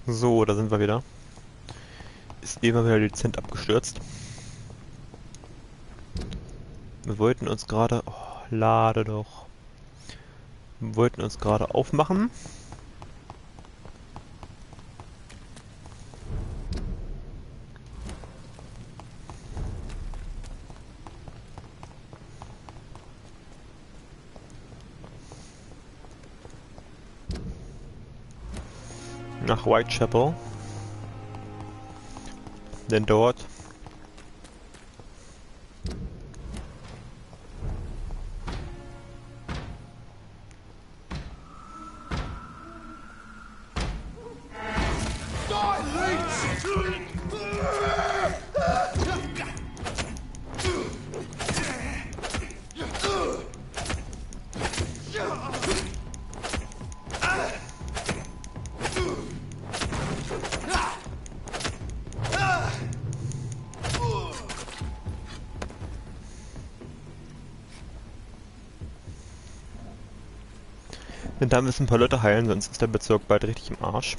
So, da sind wir wieder. Ist eben wieder dezent abgestürzt. Wir wollten uns gerade... Oh, lade doch. Wir wollten uns gerade aufmachen. Nach Whitechapel. Denn dort denn da müssen ein paar Leute heilen, sonst ist der Bezirk bald richtig im Arsch.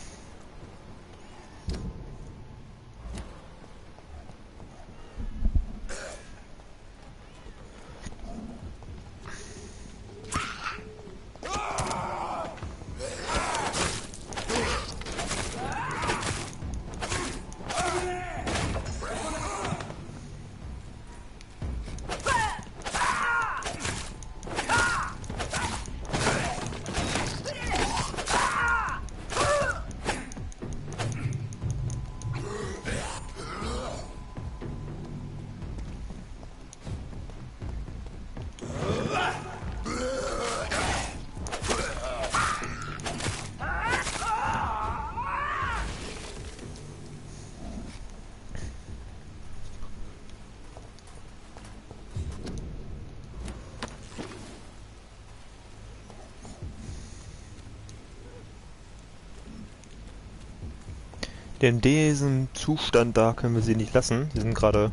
In diesem Zustand da können wir sie nicht lassen. Sie sind gerade,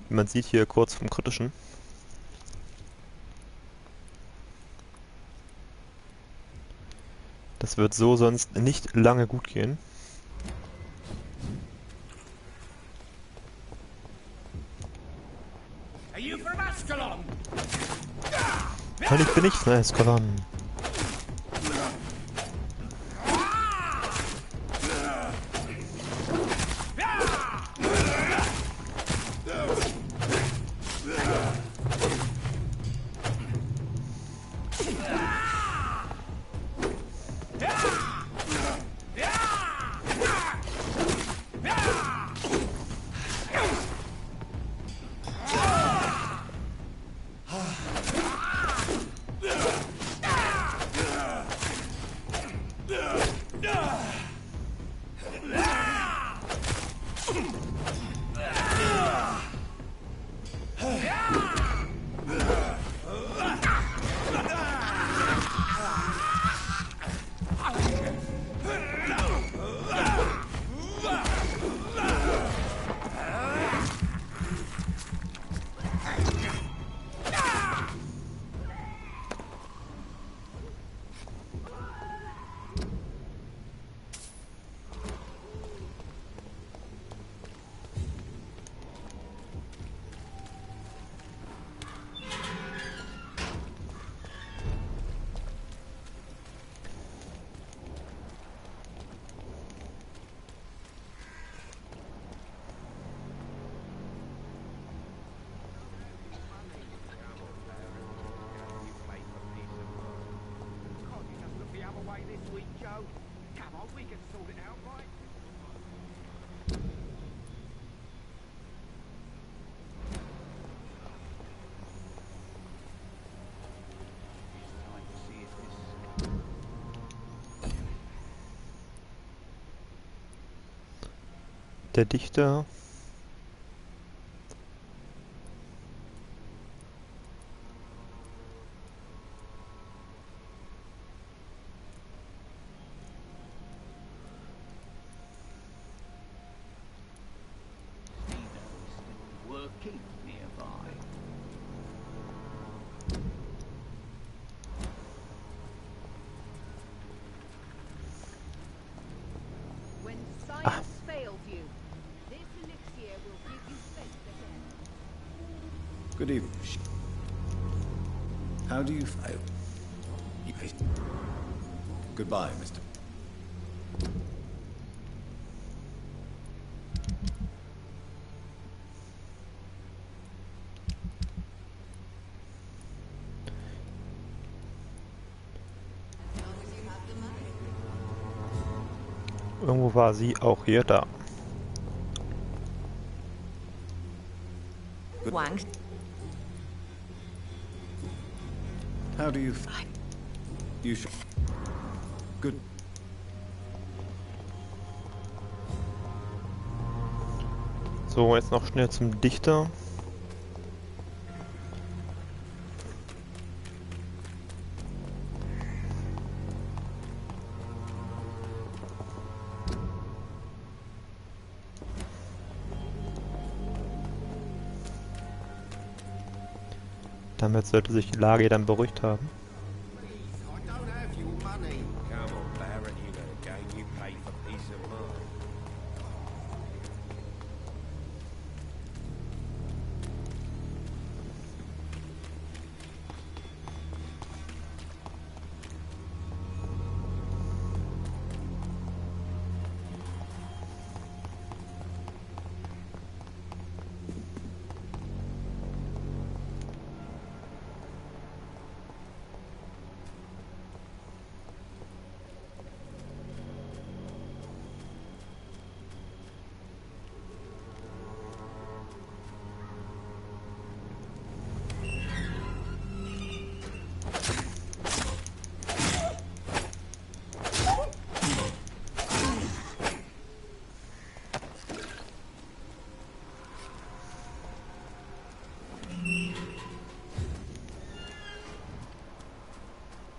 wie man sieht, hier kurz vom Kritischen. Das wird so sonst nicht lange gut gehen. Nein, ich bin nicht von Ascalon. Der Dichter. Good evening. How do you feel? Goodbye, Mr. Irgendwo war sie auch hier da. Wang. How do you feel? You should. Good. So, jetzt noch schnell zum Dichter. Damit sollte sich die Lage dann beruhigt haben.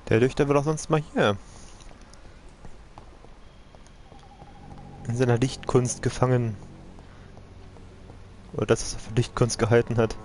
Der Lüchter war doch sonst mal hier. In seiner Lichtkunst gefangen. Oder das, was er für Lichtkunst gehalten hat.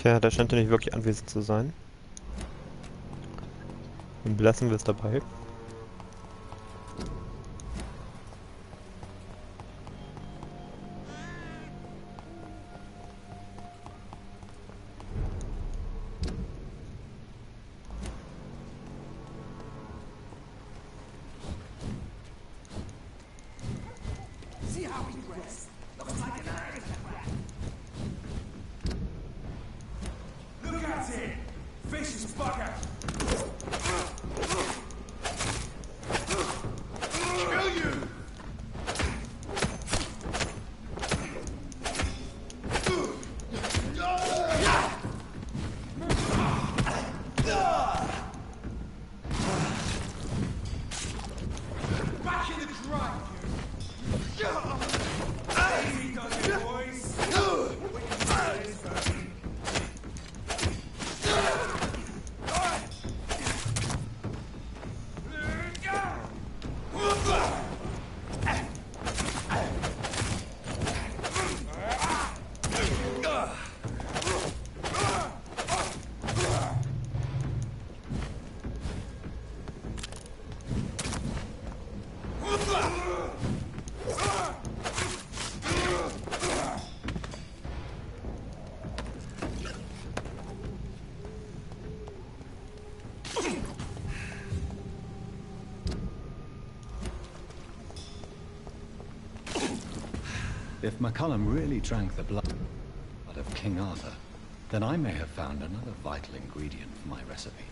Tja, da scheint er nicht wirklich anwesend zu sein. Dann belassen wir es dabei. If McCullum really drank the blood of King Arthur, then I may have found another vital ingredient for my recipe.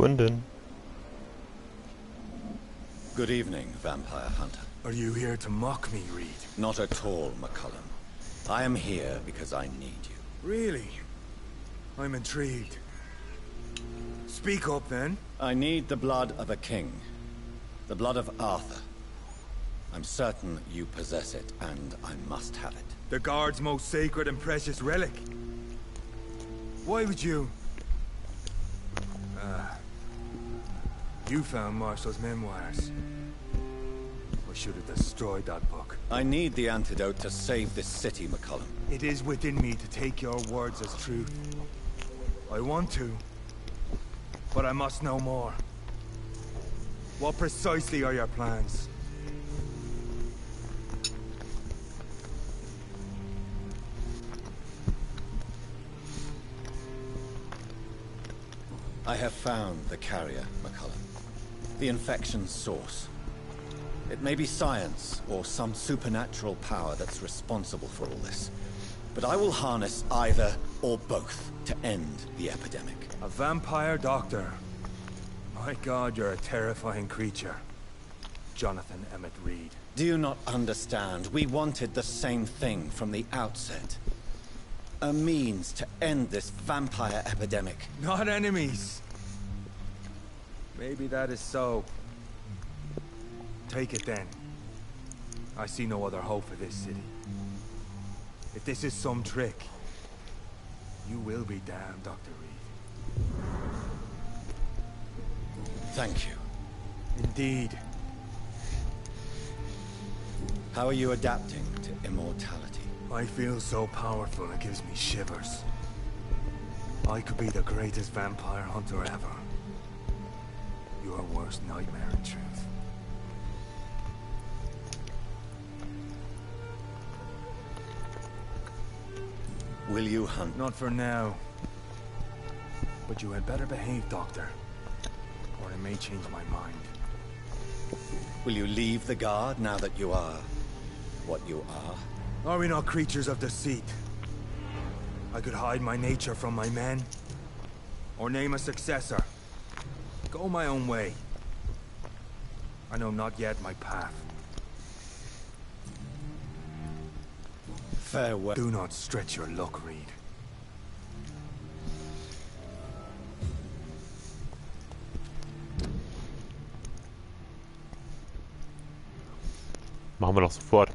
gefunden. Good evening, Vampire Hunter. Are you here to mock me, Reed? Not at all, McCullum. I am here because I need you. Really? I'm intrigued. Speak up, then. I need the blood of a king. The blood of Arthur. I'm certain you possess it, and I must have it. The Guard's most sacred and precious relic. Why would you... You found Marshall's memoirs. I should have destroyed that book. I need the antidote to save this city, McCullum. It is within me to take your words as truth. I want to, but I must know more. What precisely are your plans? I have found the carrier, McCullum. The infection's source. It may be science or some supernatural power that's responsible for all this. But I will harness either or both to end the epidemic. A vampire doctor. My God, you're a terrifying creature. Jonathan Emmett Reed. Do you not understand? We wanted the same thing from the outset. A means to end this vampire epidemic. Not enemies. Maybe that is so. Take it then. I see no other hope for this city. If this is some trick, you will be damned, Dr. Reed. Thank you. Indeed. How are you adapting to immortality? I feel so powerful it gives me shivers. I could be the greatest vampire hunter ever. Your worst nightmare, in truth. Will you hunt? Not for now. But you had better behave, Doctor. Or I may change my mind. Will you leave the Guard now that you are what you are? Are we not creatures of deceit? I could hide my nature from my men. Or name a successor. Go my own way. I know not yet my path. Farewell. Do not stretch your luck, Reed. Machen wir doch sofort.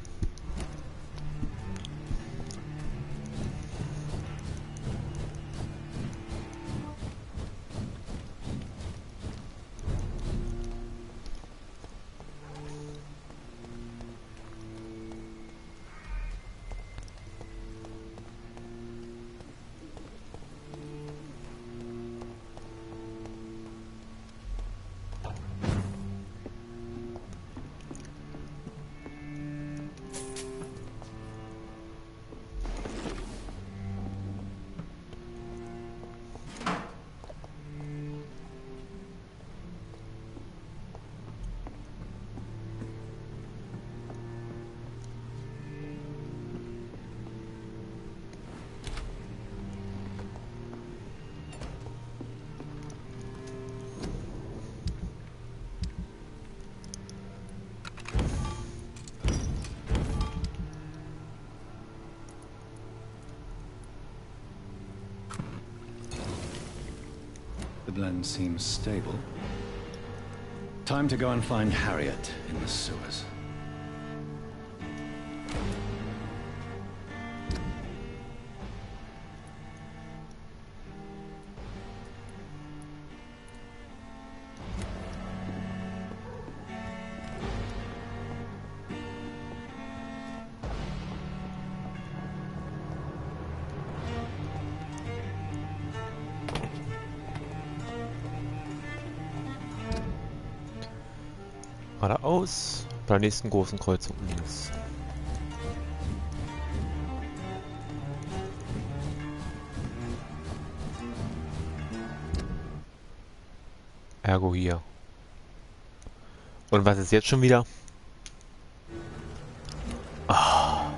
The blend seems stable. Time to go and find Harriet in the sewers. Geradeaus, bei der nächsten großen Kreuzung links. Ergo hier. Und was ist jetzt schon wieder? Ah.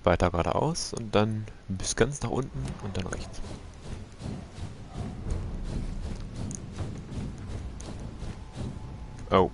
weiter geradeaus und dann bis ganz nach unten und dann rechts. Oh.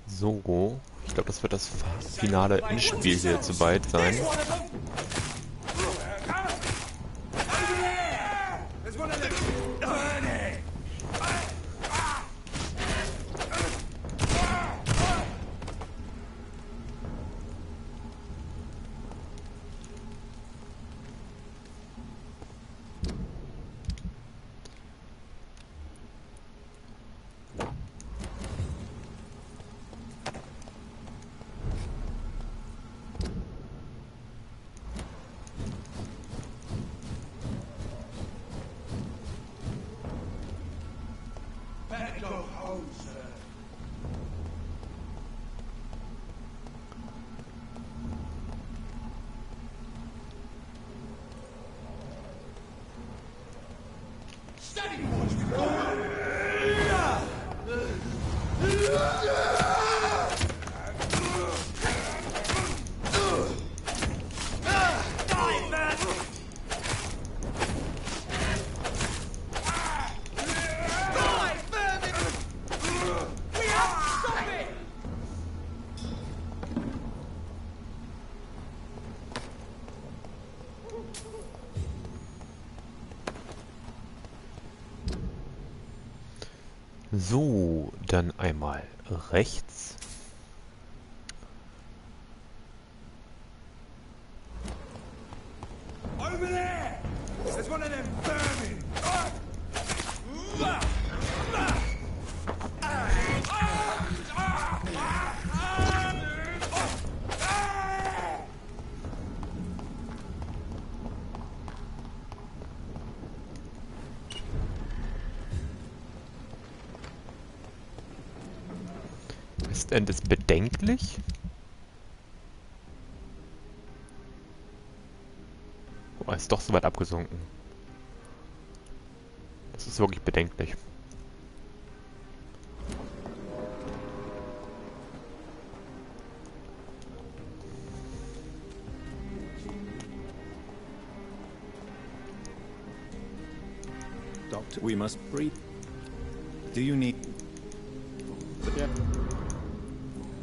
So, ich glaube, das wird das finale Endspiel hier zu weit sein. So, dann einmal rechts. Over there! There's one of them vermin! Westend ist bedenklich. Oh, er ist doch so weit abgesunken. Das ist wirklich. ist wirklich bedenklich. Das ist wirklich bedenklich. Doctor, we must breathe. Do you need... Yeah.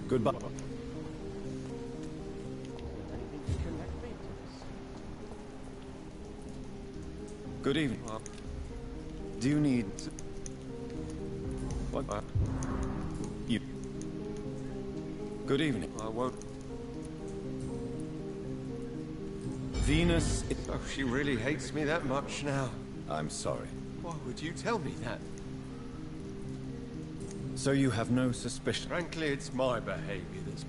Goodbye. Good evening. Do you need... What? You... Good evening. I won't. Venus... Oh, she really hates me that much now. I'm sorry. Why would you tell me that? So you have no suspicion? Frankly, it's my behavior that's...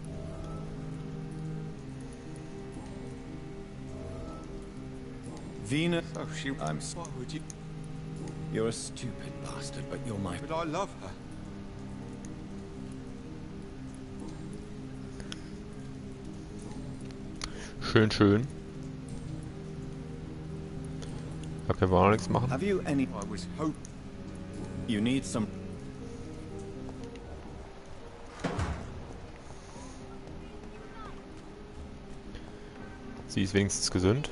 Venus... Oh, she... I'm... Why would you... You're a stupid bastard, but you're my... But I love her. Schön, schön. Da können wir auch noch nichts machen. Have you any... I was hoping... You need some... Sie ist wenigstens gesund.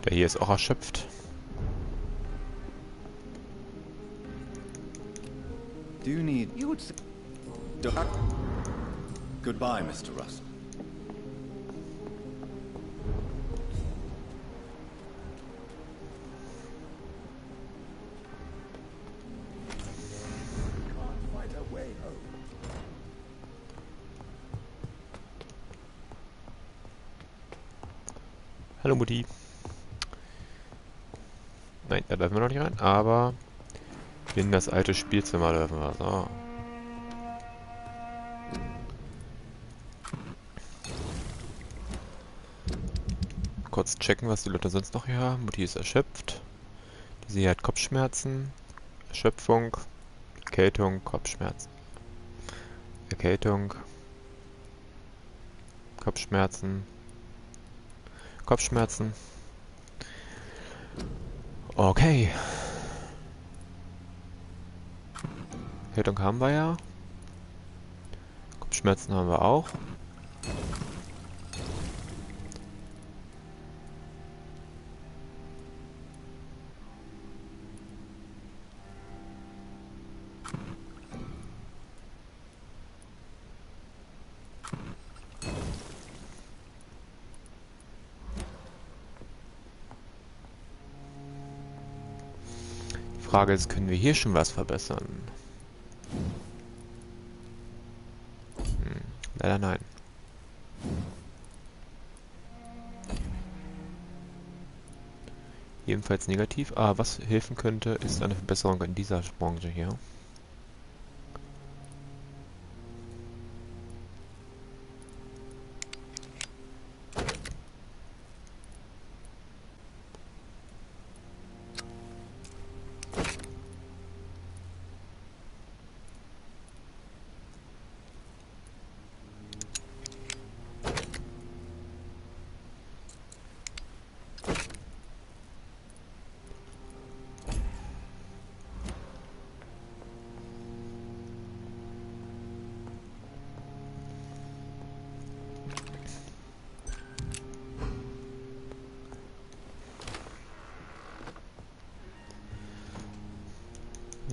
Der hier ist auch erschöpft. Do you need... You would say... Goodbye, Mr. Russell. Hallo Mutti. Nein, da dürfen wir noch nicht rein, aber in das alte Spielzimmer dürfen wir. So. Kurz checken, was die Leute sonst noch hier haben. Mutti ist erschöpft. Sie hat Kopfschmerzen, Erschöpfung, Erkältung, Kopfschmerzen. Erkältung, Kopfschmerzen. Kopfschmerzen. Okay. Erkältung haben wir ja. Kopfschmerzen haben wir auch. Die Frage ist, können wir hier schon was verbessern? Leider nein. Ebenfalls negativ. Ah, was helfen könnte, ist eine Verbesserung in dieser Branche hier.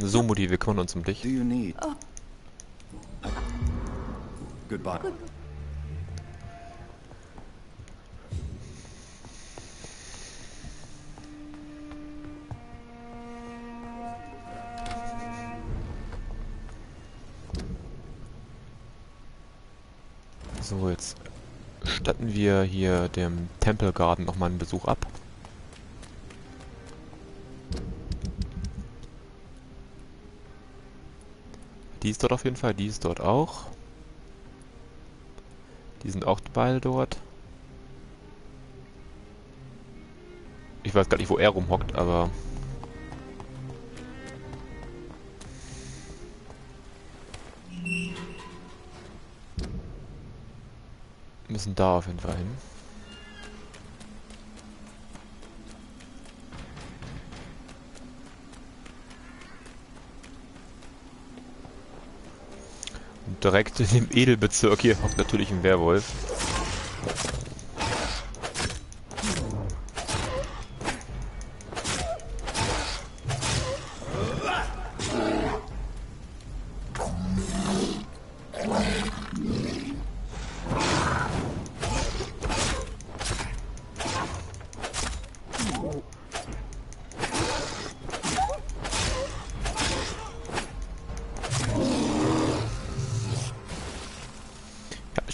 So, Mutti, wir kümmern uns um dich. Do you need... Goodbye. So, jetzt statten wir hier dem Temple Garden nochmal einen Besuch ab. Die ist dort auf jeden Fall, die ist dort auch. Die sind auch beide dort. Ich weiß gar nicht, wo er rumhockt, aber... Wir müssen da auf jeden Fall hin. Und direkt in dem Edelbezirk hier hockt natürlich ein Werwolf.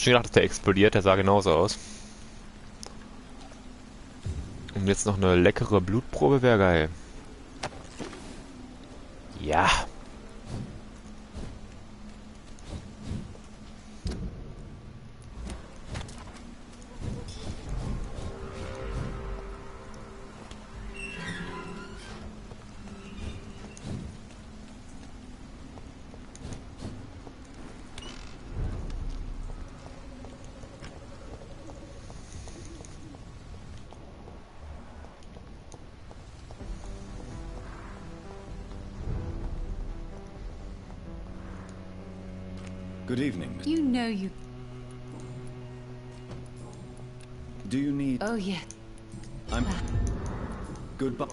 schon gedacht, dass der explodiert. Der sah genauso aus. Und jetzt noch eine leckere Blutprobe wäre geil. Ja. Good evening, Miss. You know you... Do you need... Oh, yeah. I'm... Goodbye.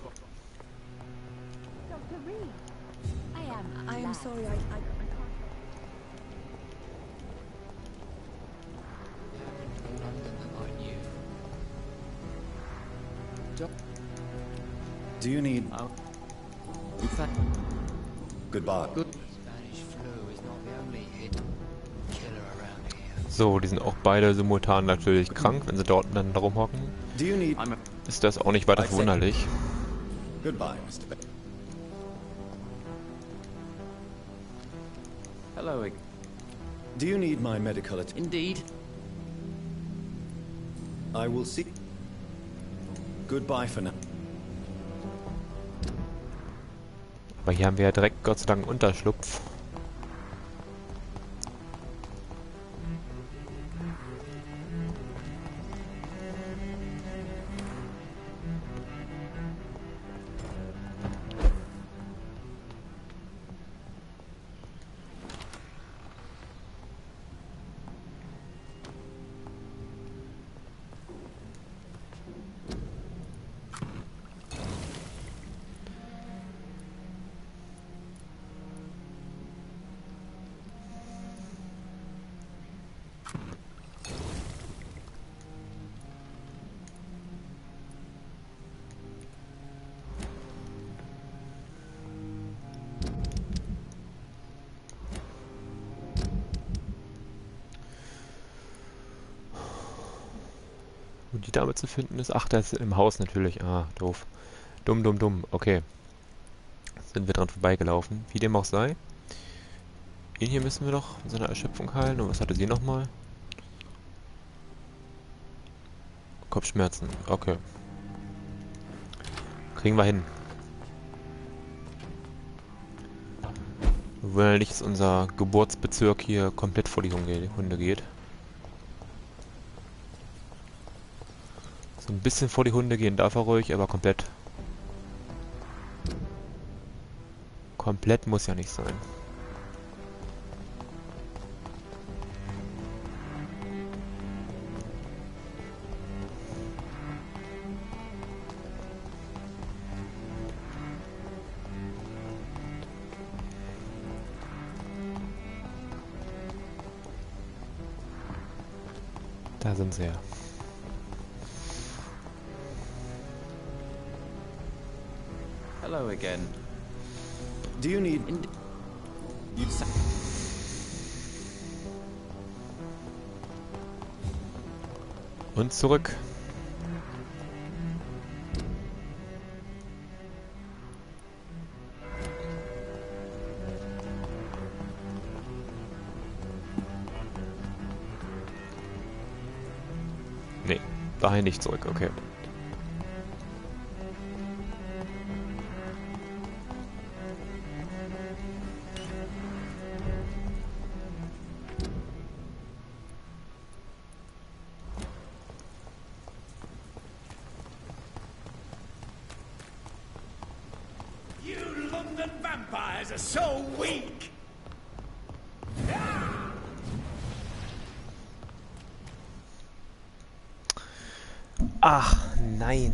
Dr. Reed. I am sorry, I can't... Do you need... Goodbye. Spanish flu is not the only hit killer around here. So, die sind auch beide simultan natürlich krank, wenn sie dort dann rumhocken. Do you need... Ist das auch nicht weiter verwunderlich. Goodbye, Mr. Bay. Hello, Do you need my medical indeed. I will see... Goodbye for now. Aber hier haben wir ja direkt Gott sei Dank einen Unterschlupf. Wo die Dame zu finden ist? Ach, das ist im Haus natürlich. Ah, doof. Dumm, dumm, dumm. Okay. Sind wir dran vorbeigelaufen. Wie dem auch sei. Ihn hier müssen wir doch in seiner Erschöpfung heilen. Und was hatte sie nochmal? Kopfschmerzen. Okay. Kriegen wir hin. Wir wollen ja nicht, dass unser Geburtsbezirk hier komplett vor die Hunde geht. So ein bisschen vor die Hunde gehen darf er ruhig, aber komplett. Komplett muss ja nicht sein. Da sind sie ja. Hello again. Do you need... You Und zurück. Nee, dahin nicht zurück, okay. You London vampires are so weak! Ach, nein.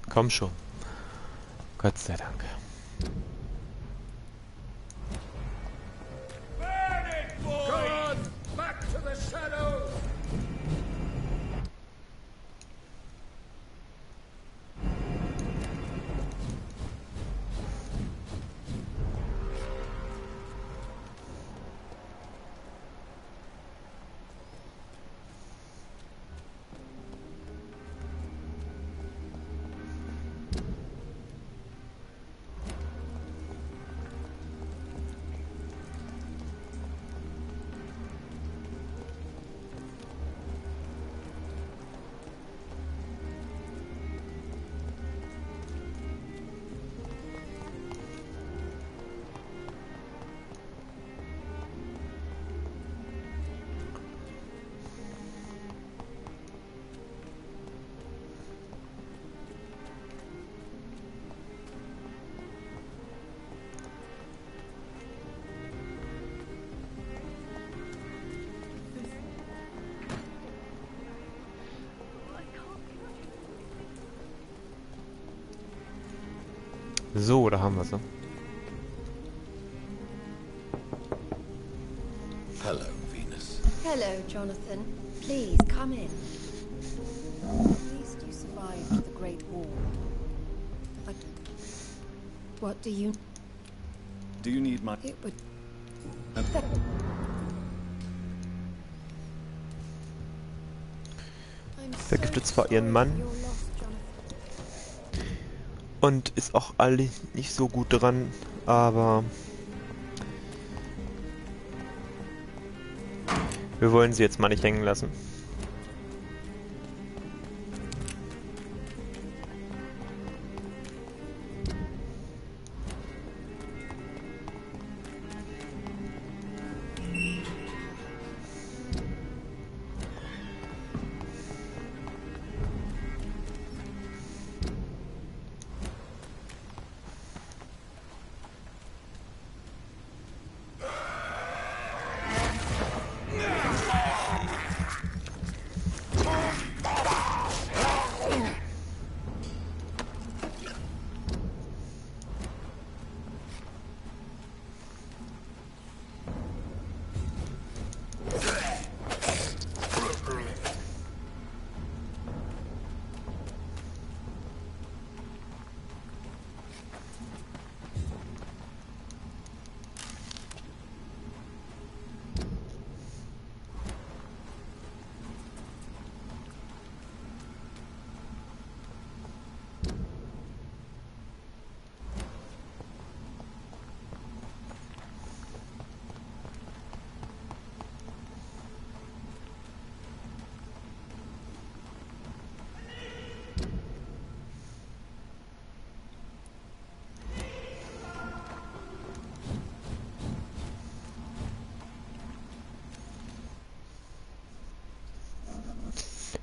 Komm schon. Gott sei Dank. Burn it, boys! Back to the shadows! So, da haben wir sie. Hello, Venus. Hello, Jonathan. Please, come in. At least you survived the Great War. But what do you... Do you need my... It would... I'm so Vergiftet zwar ihren sorry Mann for your loss, Jonathan. und ist auch alle nicht so gut dran, aber wir wollen sie jetzt mal nicht hängen lassen.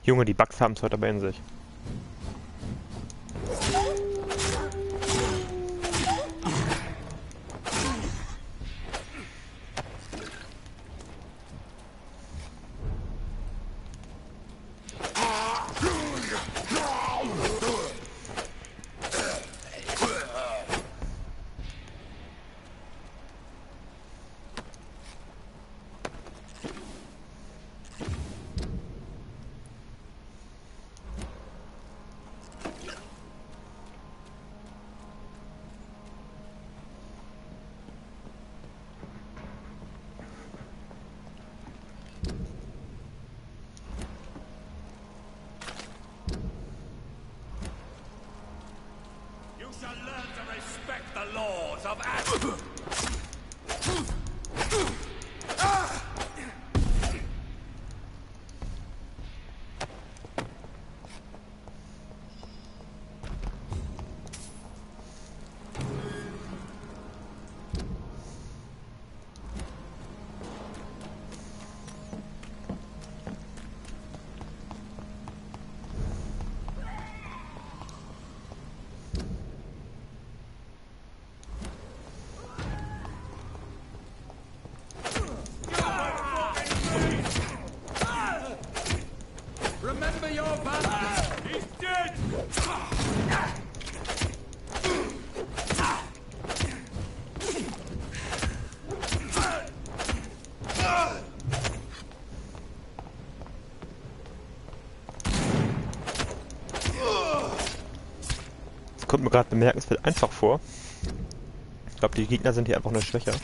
Junge, die Bugs haben es heute aber in sich. You shall learn to respect the laws of Adam. Remember your Vampyre. He's dead. Das kommt mir gerade bemerkenswert einfach vor. Ich glaube, die Gegner sind hier einfach nur schwächer.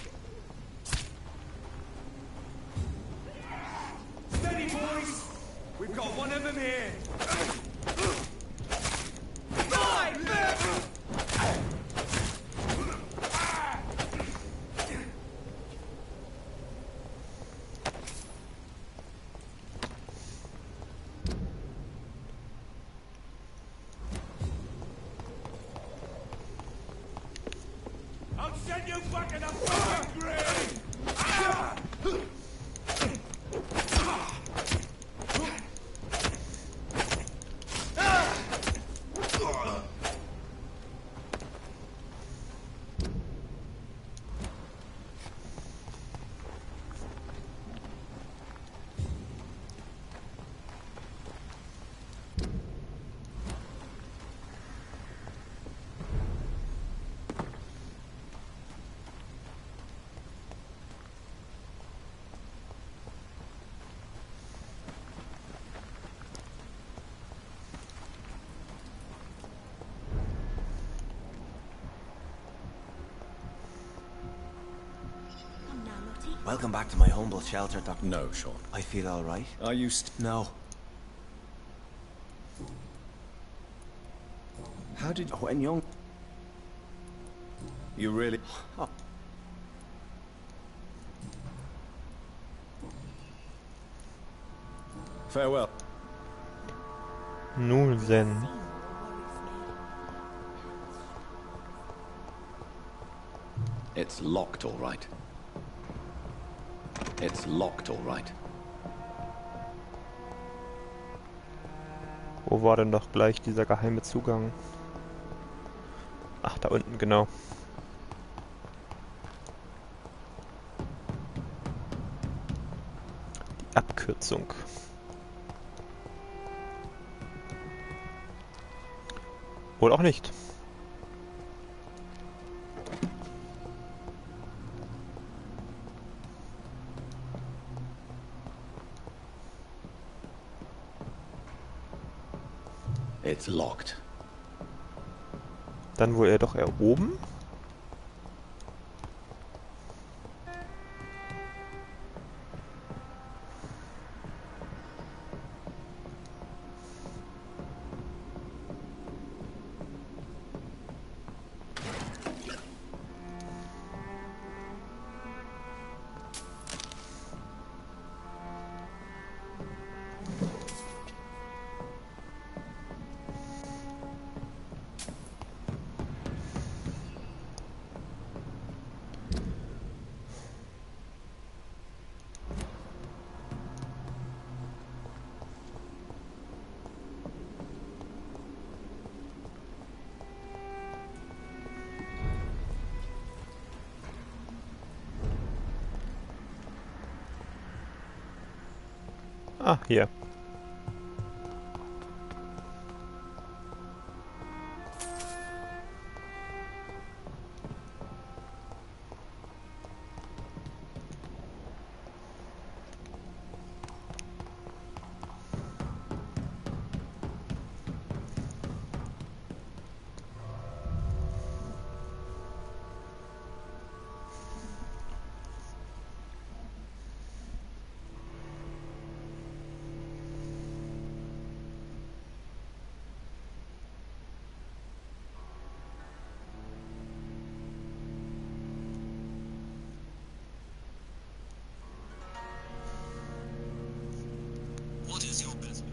Steady, boys. We've got one of them here. I'll send you back in a fucking grave! Welcome back to my humble shelter, Doctor. No, Sean. I feel all right. Are you No. How did When young... you really... Oh. Farewell. Nun denn. It's locked, all right. It's locked, all right. Wo war denn doch gleich dieser geheime Zugang? Ach, da unten, genau. Die Abkürzung. Oder auch nicht. It's locked. Dann wohl doch eher oben? Ah, hier. What is your business?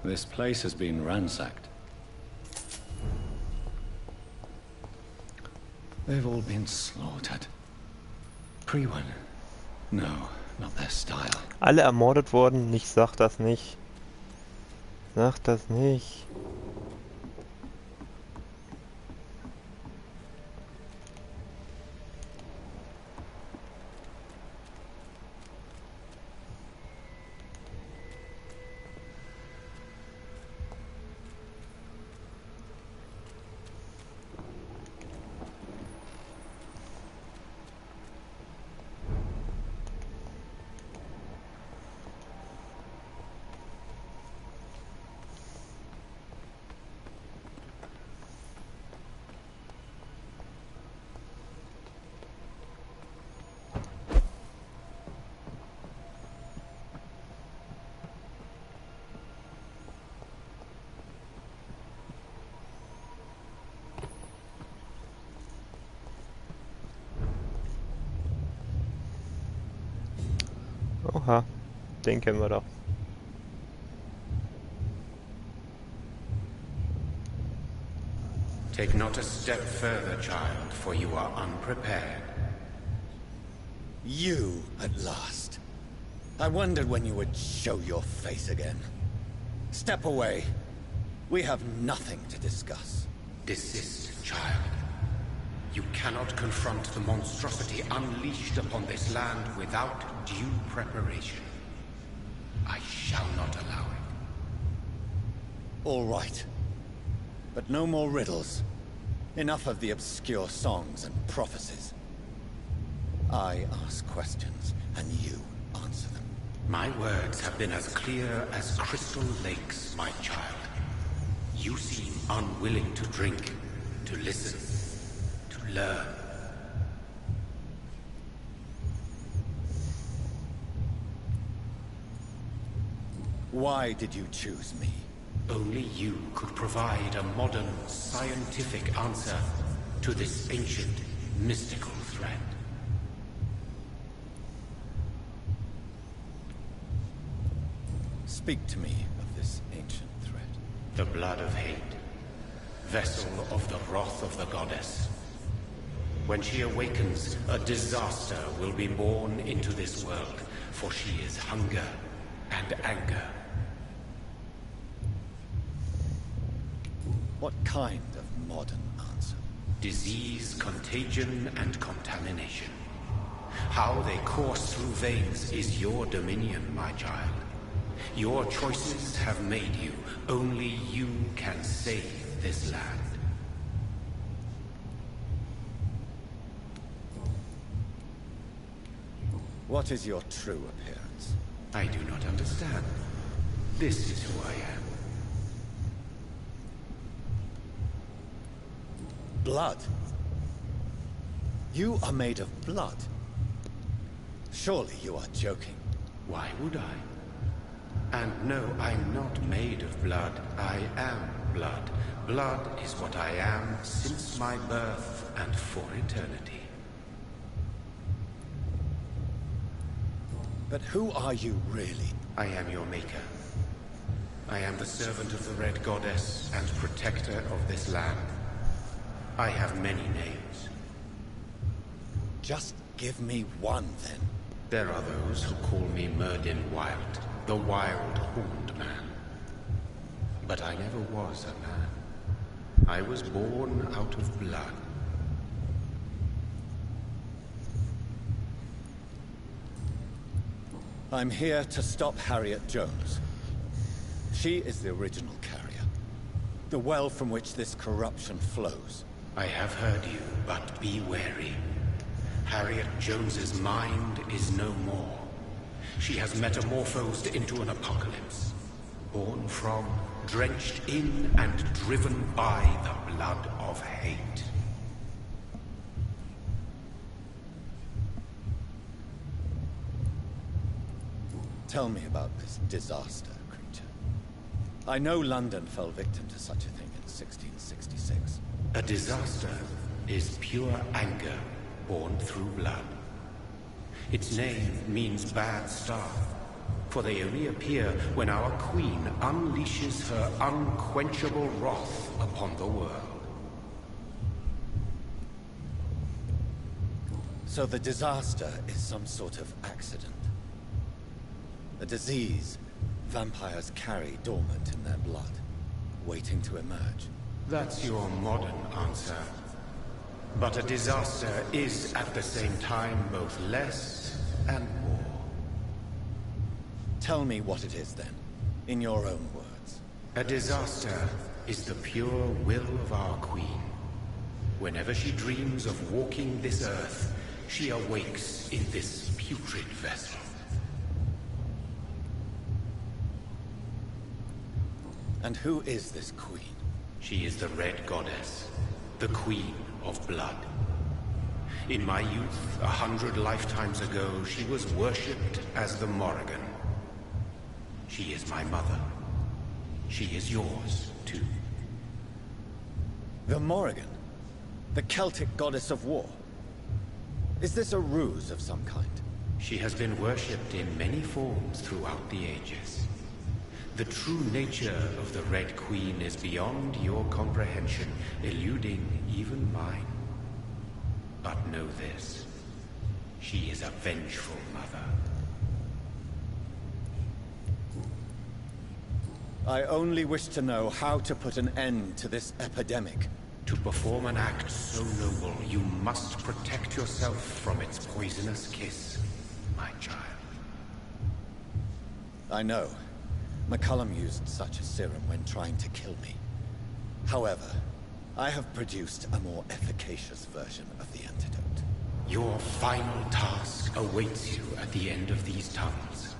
This place has been ransacked. They've all been slaughtered. Pre-one. No, not their style. Alle ermordet worden? Nicht, sag das nicht. Sag das nicht. Oha, den kennen wir doch. Take not a step further, child, for you are unprepared. You, at last. I wondered when you would show your face again. Step away. We have nothing to discuss. Desist, child. You cannot confront the monstrosity unleashed upon this land without due preparation. I shall not allow it. All right. But no more riddles. Enough of the obscure songs and prophecies. I ask questions, and you answer them. My words have been as clear as crystal lakes, my child. You seem unwilling to drink, to listen, to learn. Why did you choose me? Only you could provide a modern, scientific answer to this ancient, mystical threat. Speak to me of this ancient threat. The blood of hate, vessel of the wrath of the goddess. When she awakens, a disaster will be born into this world, for she is hunger and anger. What kind of modern answer? Disease, contagion, and contamination. How they course through veins is your dominion, my child. Your choices have made you. Only you can save this land. What is your true appearance? I do not understand. This is who I am. Blood? You are made of blood. Surely you are joking. Why would I? And no, I'm not made of blood. I am blood. Blood is what I am since my birth and for eternity. But who are you really? I am your maker. I am the servant of the Red Goddess and protector of this land. I have many names. Just give me one, then. There are those who call me Merdin Wild, the Wild Horned Man. But I never was a man. I was born out of blood. I'm here to stop Harriet Jones. She is the original carrier. The well from which this corruption flows. I have heard you, but be wary. Harriet Jones's mind is no more. She has metamorphosed into an apocalypse. Born from, drenched in, and driven by the blood of hate. Tell me about this disaster, creature. I know London fell victim to such a thing in 1666. A disaster is pure anger born through blood. Its name means bad star, for they reappear when our queen unleashes her unquenchable wrath upon the world. So the disaster is some sort of accident. A disease vampires carry dormant in their blood, waiting to emerge. That's your modern answer. But a disaster is at the same time both less and more. Tell me what it is then, in your own words. A disaster is the pure will of our queen. Whenever she dreams of walking this earth, she awakes in this putrid vessel. And who is this queen? She is the Red Goddess, the Queen of Blood. In my youth, 100 lifetimes ago, she was worshipped as the Morrigan. She is my mother. She is yours, too. The Morrigan? The Celtic goddess of war? Is this a ruse of some kind? She has been worshipped in many forms throughout the ages. The true nature of the Red Queen is beyond your comprehension, eluding even mine. But know this. She is a vengeful mother. I only wish to know how to put an end to this epidemic. To perform an act so noble, you must protect yourself from its poisonous kiss, my child. I know. McCullum used such a serum when trying to kill me. However, I have produced a more efficacious version of the antidote. Your final task awaits you at the end of these tunnels.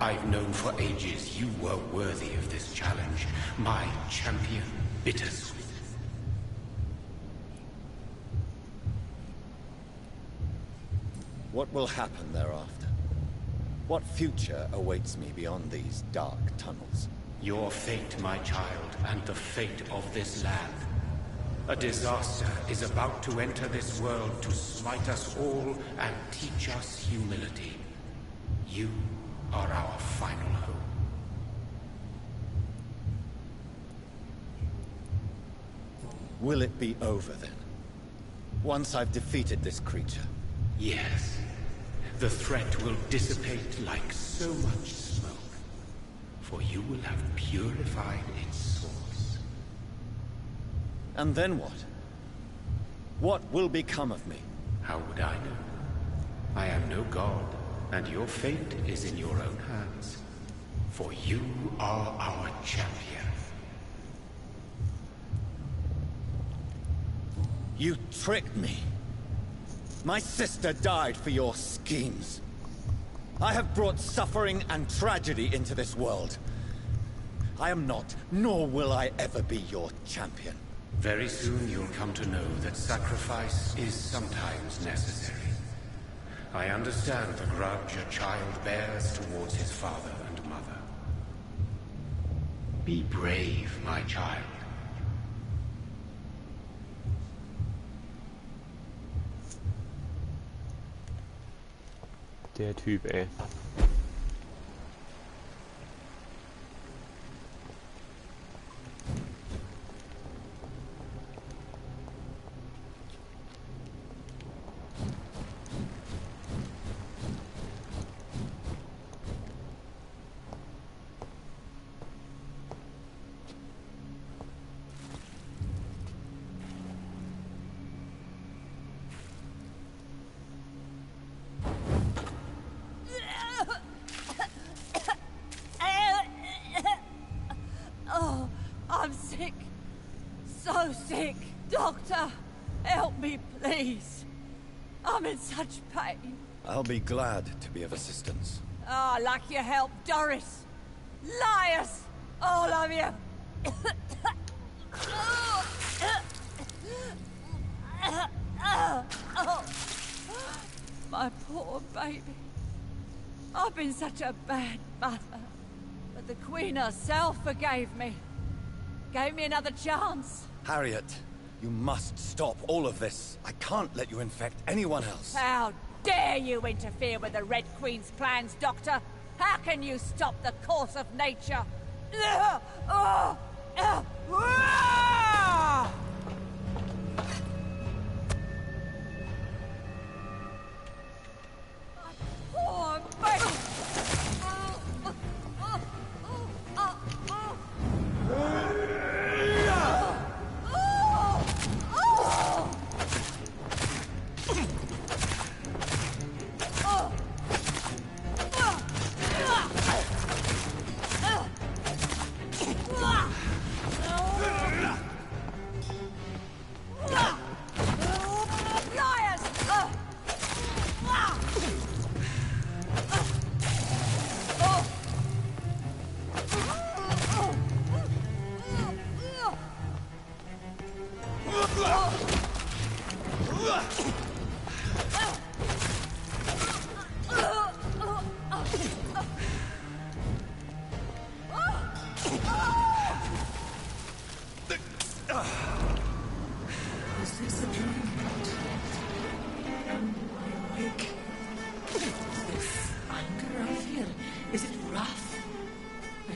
I've known for ages you were worthy of this challenge, my champion, Bittersweet. What will happen thereafter? What future awaits me beyond these dark tunnels? Your fate, my child, and the fate of this land. A disaster is about to enter this world to smite us all and teach us humility. You are our final hope. Will it be over then? Once I've defeated this creature? Yes. The threat will dissipate like so much smoke. For you will have purified its source. And then what? What will become of me? How would I know? I am no god, and your fate is in your own hands. For you are our champion. You tricked me. My sister died for your schemes. I have brought suffering and tragedy into this world. I am not, nor will I ever be your champion. Very soon you'll come to know that sacrifice is sometimes necessary. I understand the grudge a child bears towards his father and mother. Be brave, my child. Der Typ, ey. I'm sick. So sick. Doctor, help me, please. I'm in such pain. I'll be glad to be of assistance. Ah, like your help, Doris. Liars! All of you! My poor baby. I've been such a bad mother. But the Queen herself forgave me. Gave me another chance. Harriet, you must stop all of this. I can't let you infect anyone else. How dare you interfere with the Red Queen's plans, Doctor? How can you stop the course of nature? Poor baby!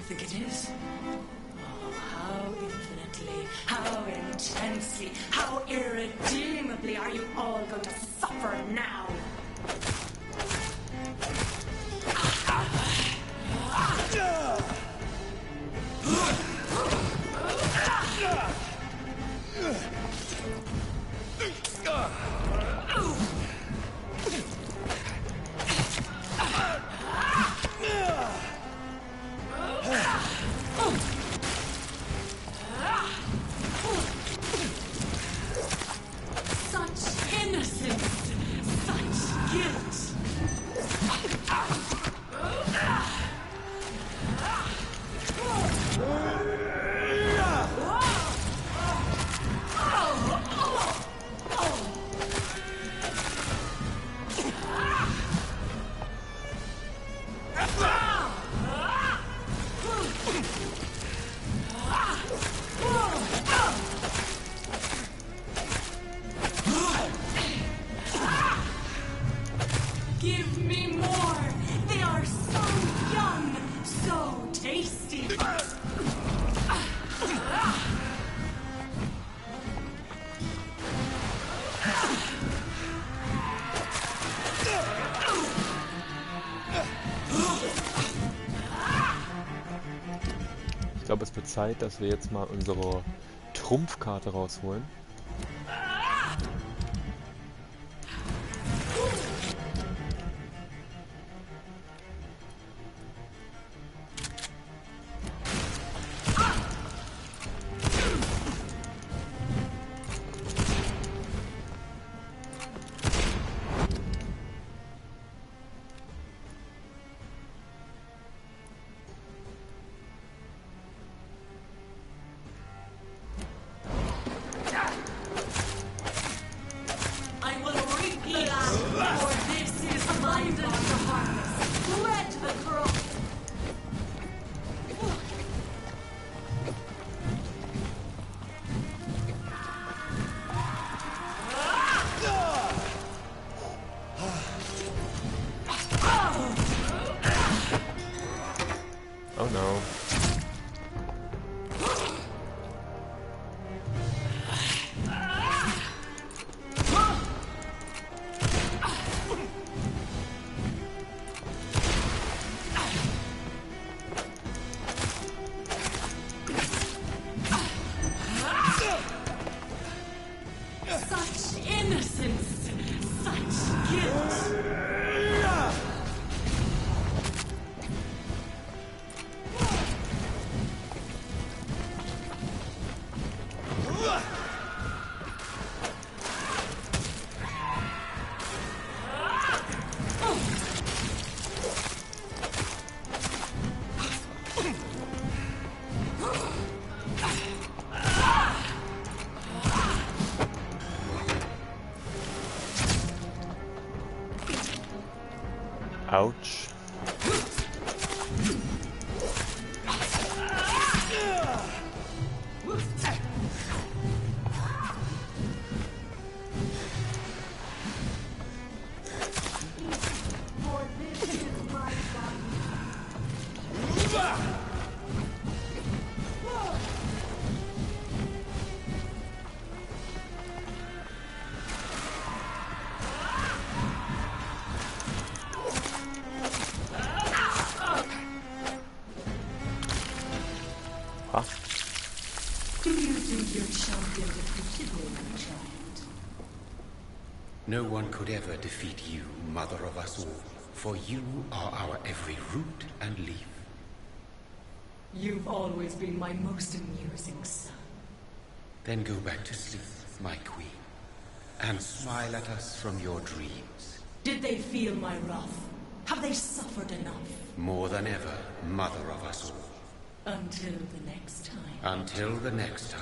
think it is? Oh, how infinitely, how intensely, how irredeemably are you all going to suffer now? Such innocence, such guilt. Give me more! They are so young, so tasty! Ich glaube, es wird Zeit, dass wir jetzt mal unsere Trumpfkarte rausholen. I will repeat, for this is my daughter harvest. Let the crop. Oh no. Such innocence, such guilt. Ouch. Ah. Do you think your champion defeated me, my child? No one could ever defeat you, mother of us all, for you are our every root and leaf. You've always been my most amusing son. Then go back to sleep, my queen, and smile at us from your dreams. Did they feel my wrath? Have they suffered enough? More than ever, mother of us all. Until the next time. Until the next time.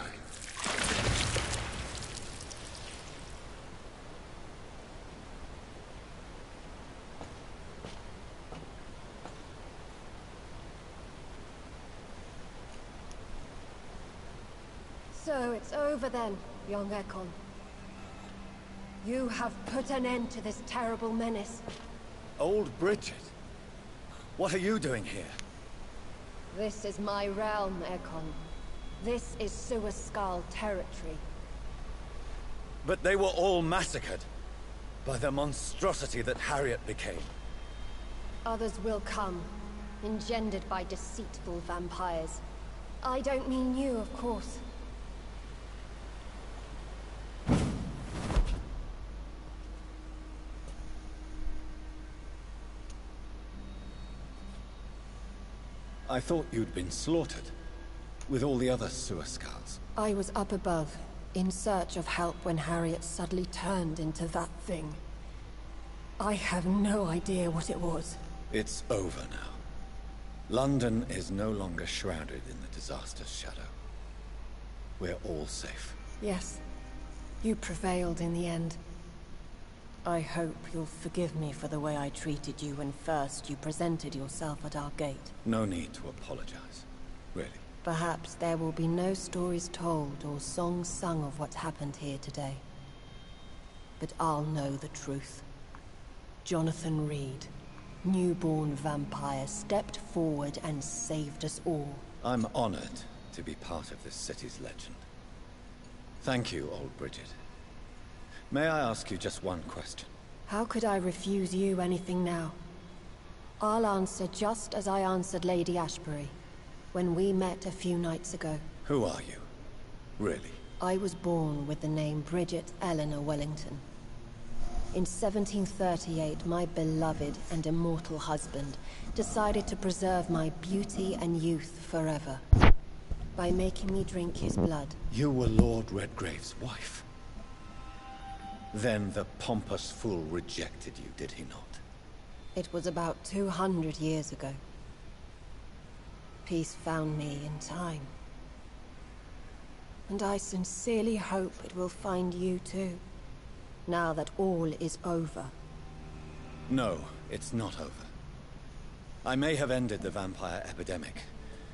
So it's over then, young Ekon. You have put an end to this terrible menace. Old Bridget? What are you doing here? This is my realm, Ekon. This is Suascal territory. But they were all massacred by the monstrosity that Harriet became. Others will come, engendered by deceitful vampires. I don't mean you, of course. I thought you'd been slaughtered, with all the other Suascals. I was up above, in search of help when Harriet suddenly turned into that thing. I have no idea what it was. It's over now. London is no longer shrouded in the disaster's shadow. We're all safe. Yes, you prevailed in the end. I hope you'll forgive me for the way I treated you when first you presented yourself at our gate. No need to apologize, really. Perhaps there will be no stories told or songs sung of what happened here today. But I'll know the truth. Jonathan Reed, newborn vampire, stepped forward and saved us all. I'm honored to be part of this city's legend. Thank you, old Bridget. May I ask you just one question? How could I refuse you anything now? I'll answer just as I answered Lady Ashbury when we met a few nights ago. Who are you? Really? I was born with the name Bridget Eleanor Wellington. In 1738, my beloved and immortal husband decided to preserve my beauty and youth forever by making me drink his blood. You were Lord Redgrave's wife. Then the pompous fool rejected you, did he not? It was about 200 years ago. Peace found me in time. And I sincerely hope it will find you too, now that all is over. No, it's not over. I may have ended the vampire epidemic,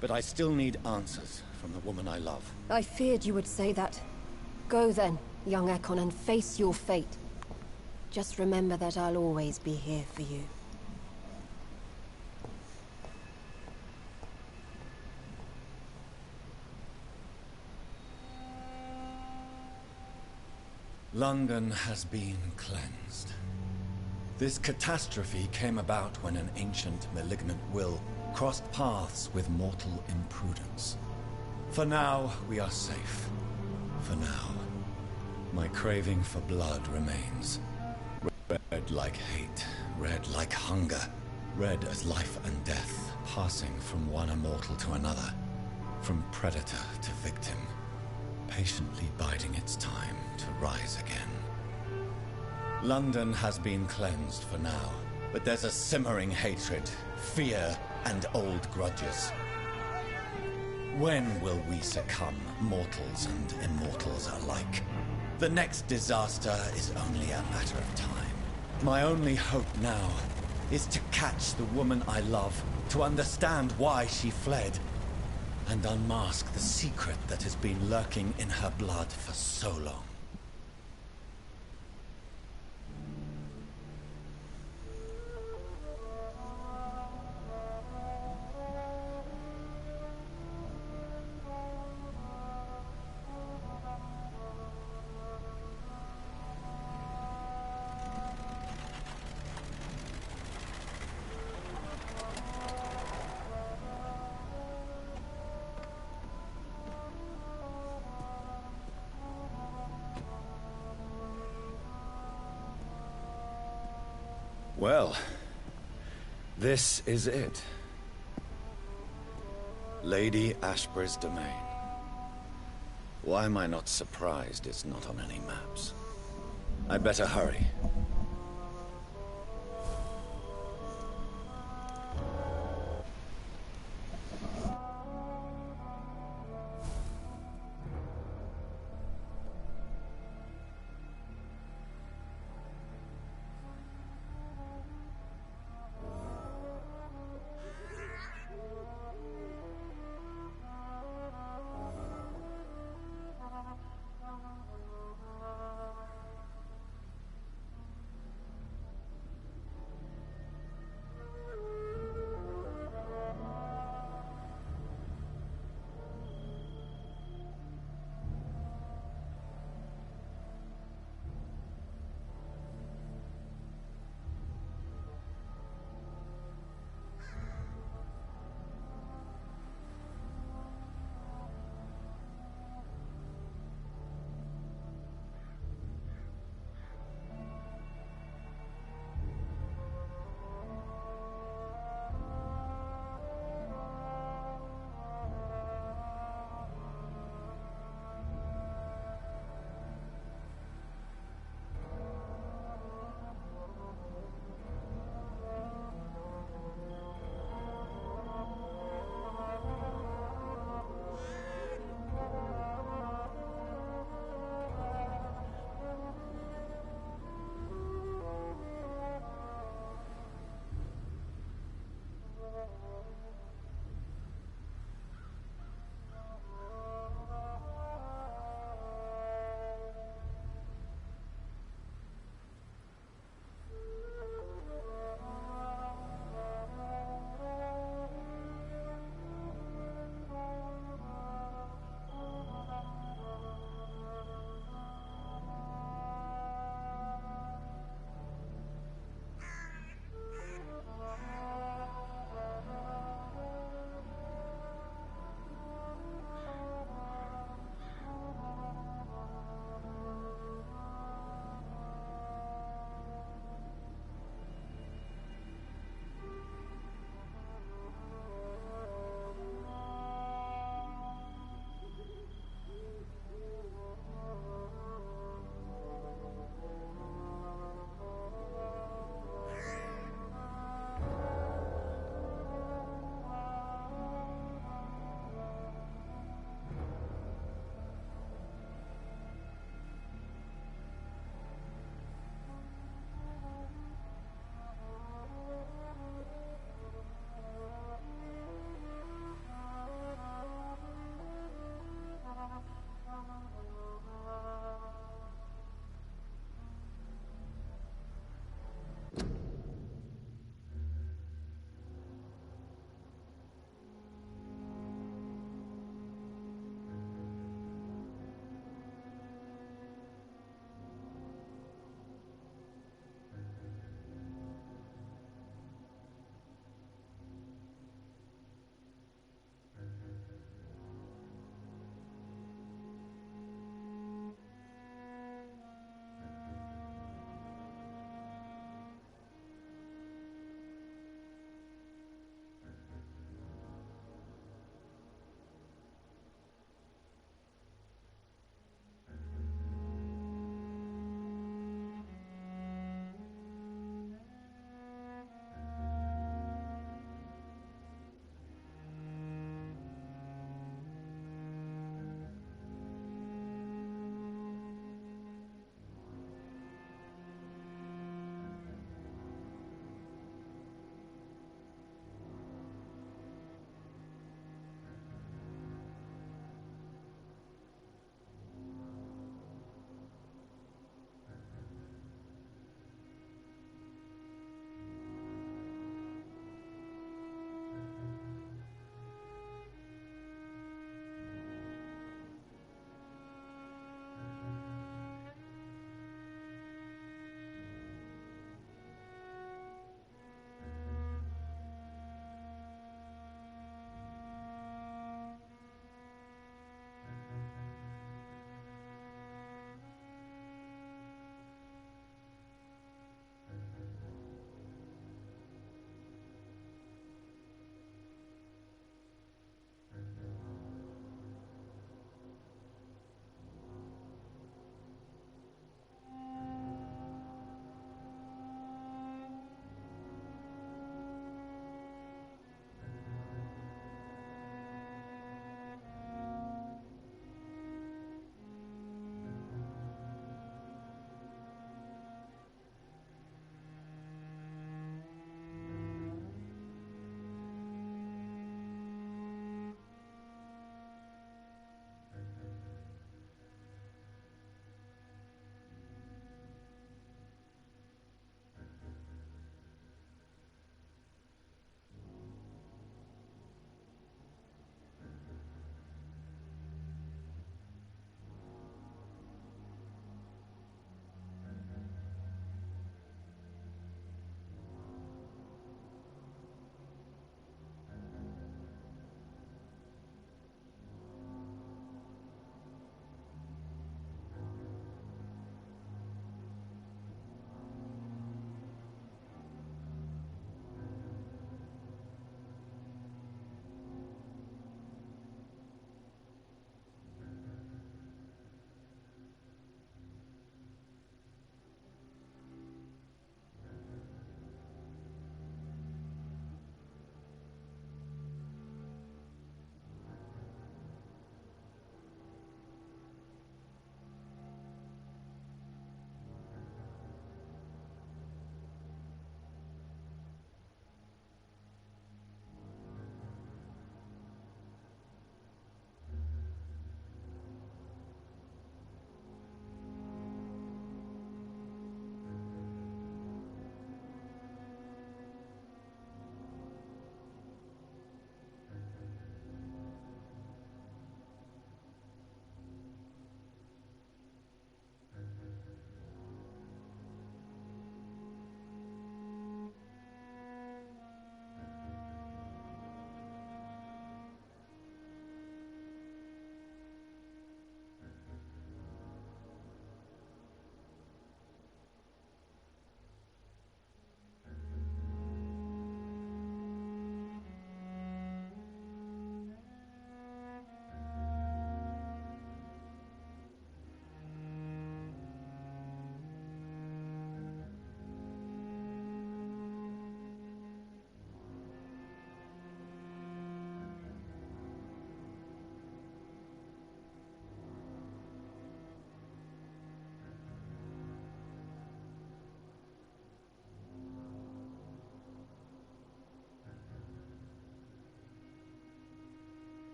but I still need answers from the woman I love. I feared you would say that. Go then, young Ekon, and face your fate. Just remember that I'll always be here for you. London has been cleansed. This catastrophe came about when an ancient malignant will crossed paths with mortal imprudence. For now, we are safe. For now. My craving for blood remains. Red like hate, red like hunger, red as life and death, passing from one immortal to another, from predator to victim, patiently biding its time to rise again. London has been cleansed for now, but there's a simmering hatred, fear, and old grudges. When will we succumb, mortals and immortals alike? The next disaster is only a matter of time. My only hope now is to catch the woman I love, to understand why she fled, and unmask the secret that has been lurking in her blood for so long. Well, this is it. Lady Ashbury's domain. Why am I not surprised it's not on any maps? I'd better hurry.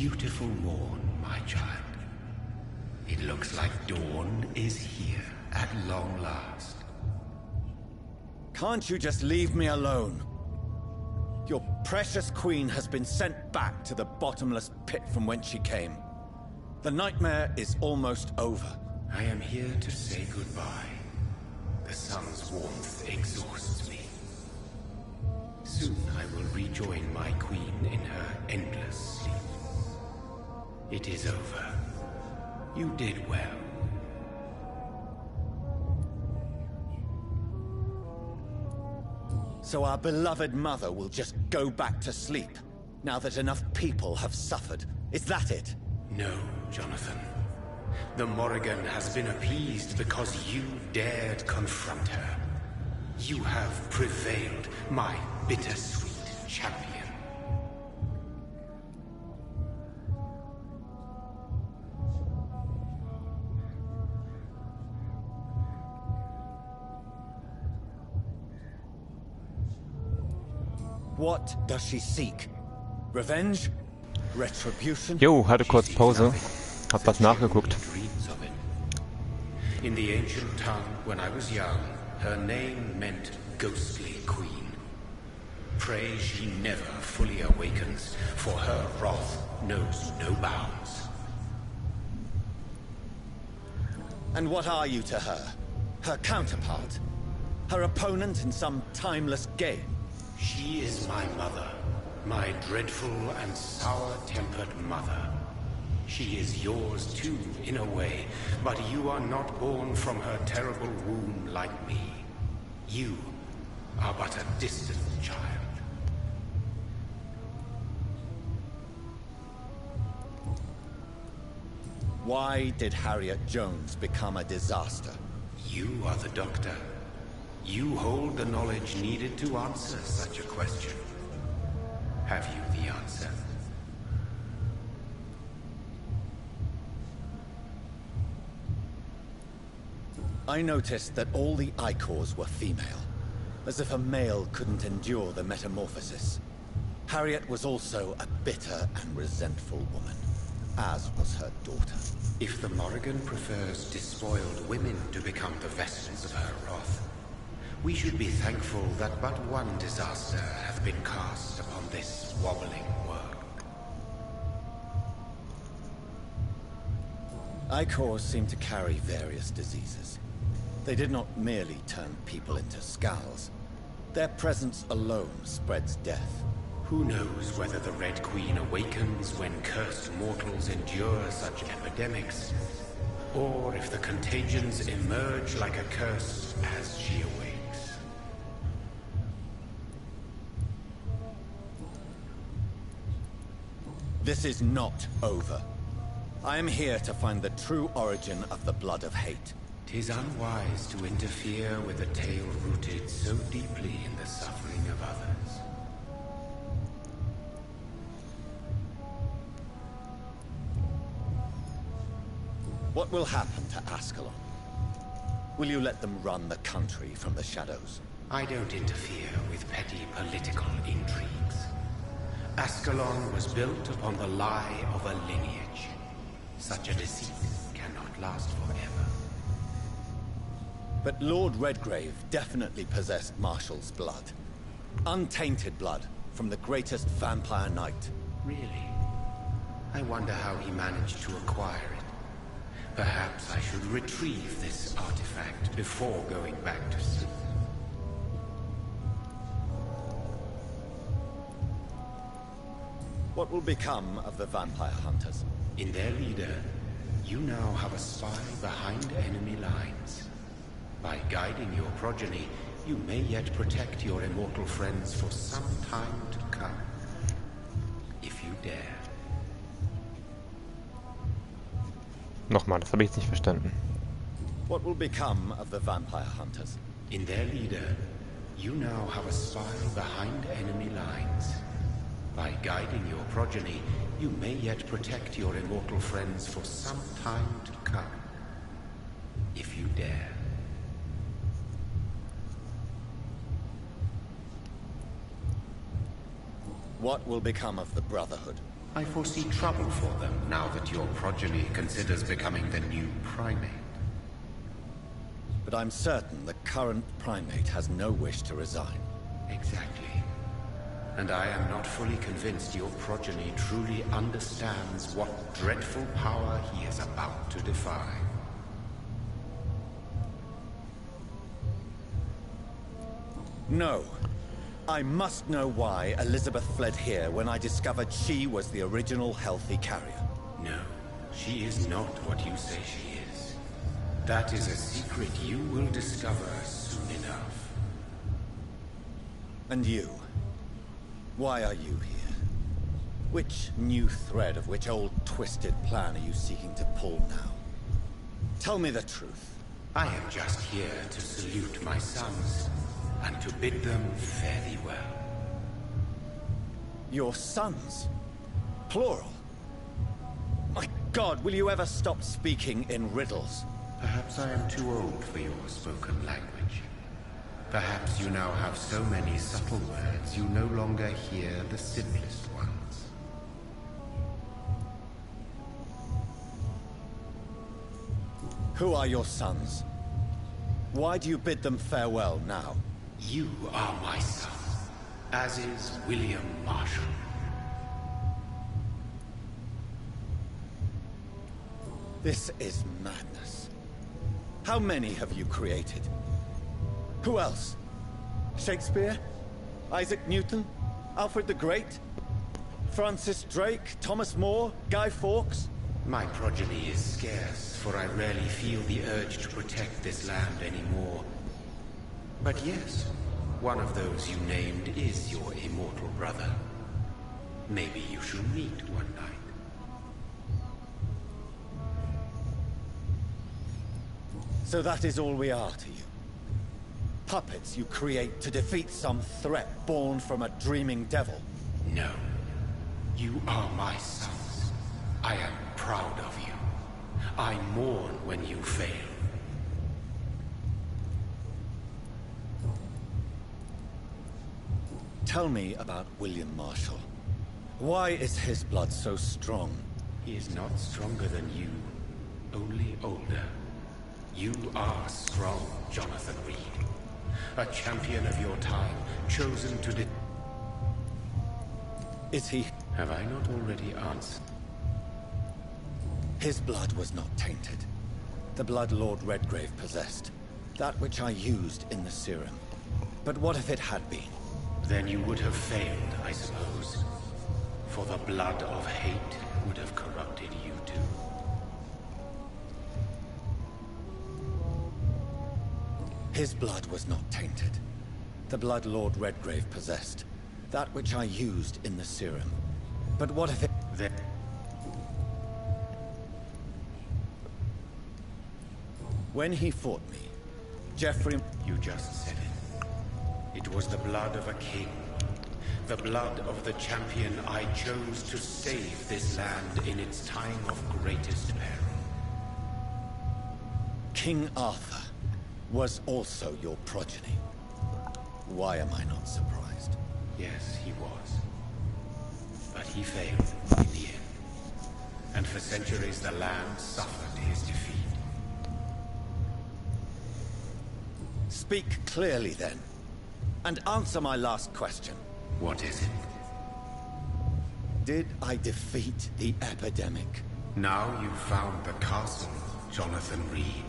beautiful morn, my child. It looks like dawn is here at long last. Can't you just leave me alone? Your precious queen has been sent back to the bottomless pit from whence she came. The nightmare is almost over. I am here to say goodbye. The sun's warmth exhausts me. Soon I will rejoin my queen in her endless sleep. It is over. You did well. So our beloved mother will just go back to sleep, now that enough people have suffered. Is that it? No, Jonathan. The Morrigan has been appeased because you dared confront her. You have prevailed, my bittersweet champion. What does she seek? Revenge? Retribution? Jo, hatte kurz Pause. Hab was nachgeguckt. In the ancient tongue, when I was young, her name meant ghostly queen. Pray she never fully awakens, for her wrath knows no bounds. And what are you to her? Her counterpart? Her opponent in some timeless game? She is my mother, my dreadful and sour-tempered mother. She is yours too, in a way, but you are not born from her terrible womb like me. You are but a distant child. Why did Harriet Jones become a disaster? You are the doctor. You hold the knowledge needed to answer such a question. Have you the answer? I noticed that all the Icors were female, as if a male couldn't endure the metamorphosis. Harriet was also a bitter and resentful woman, as was her daughter. If the Morrigan prefers despoiled women to become the vessels of her wrath, we should be thankful that but one disaster hath been cast upon this wobbling world. Icors seem to carry various diseases. They did not merely turn people into skulls. Their presence alone spreads death. Who knows whether the Red Queen awakens when cursed mortals endure such epidemics, or if the contagions emerge like a curse as she awakes. This is not over. I am here to find the true origin of the blood of hate. 'Tis unwise to interfere with a tale rooted so deeply in the suffering of others. What will happen to Ascalon? Will you let them run the country from the shadows? I don't interfere with petty political intrigues. Ascalon was built upon the lie of a lineage. Such a deceit cannot last forever. But Lord Redgrave definitely possessed Marshall's blood. Untainted blood from the greatest vampire knight. Really? I wonder how he managed to acquire it. Perhaps I should retrieve this artifact before going back to sleep. What will become of the vampire hunters? In their leader, you now have a spy behind enemy lines. By guiding your progeny, you may yet protect your immortal friends for some time to come. If you dare. Nochmal, das habe ich jetzt nicht verstanden. What will become of the vampire hunters? In their leader, you now have a spy behind enemy lines. By guiding your progeny, you may yet protect your immortal friends for some time to come. If you dare. What will become of the Brotherhood? I foresee trouble for them now that your progeny considers becoming the new primate. But I'm certain the current primate has no wish to resign. Exactly. And I am not fully convinced your progeny truly understands what dreadful power he is about to defy. No. I must know why Elizabeth fled here when I discovered she was the original healthy carrier. No, she is not what you say she is. That is a secret you will discover soon enough. And you? Why are you here? Which new thread of which old twisted plan are you seeking to pull now? Tell me the truth. I am just here to salute my sons, and to bid them fare thee well. Your sons? Plural? My God, will you ever stop speaking in riddles? Perhaps I am too old for your spoken language. Perhaps you now have so many subtle words you no longer hear the simplest ones. Who are your sons? Why do you bid them farewell now? You are my son, as is William Marshall. This is madness. How many have you created? Who else? Shakespeare? Isaac Newton? Alfred the Great? Francis Drake? Thomas More? Guy Fawkes? My progeny is scarce, for I rarely feel the urge to protect this land anymore. But yes, one of those you named is your immortal brother. Maybe you should meet one night. So that is all we are to you? Puppets you create to defeat some threat born from a dreaming devil? No. You are my sons. I am proud of you. I mourn when you fail. Tell me about William Marshall. Why is his blood so strong? He is not stronger than you, only older. You are strong, Jonathan Reed. A champion of your time, chosen to Is he? Have I not already answered? His blood was not tainted. The blood Lord Redgrave possessed. That which I used in the serum. But what if it had been? Then you would have failed, I suppose. For the blood of hate would have corrupted you too. His blood was not tainted. The blood Lord Redgrave possessed. That which I used in the serum. But what if it... Then... When he fought me, Geoffrey... You just said it. It was the blood of a king. The blood of the champion I chose to save this land in its time of greatest peril. King Arthur was also your progeny. Why am I not surprised? Yes, he was. But he failed in the end. And for centuries the land suffered his defeat. Speak clearly then. And answer my last question. What is it? Did I defeat the epidemic? Now you've found the castle, Jonathan Reed.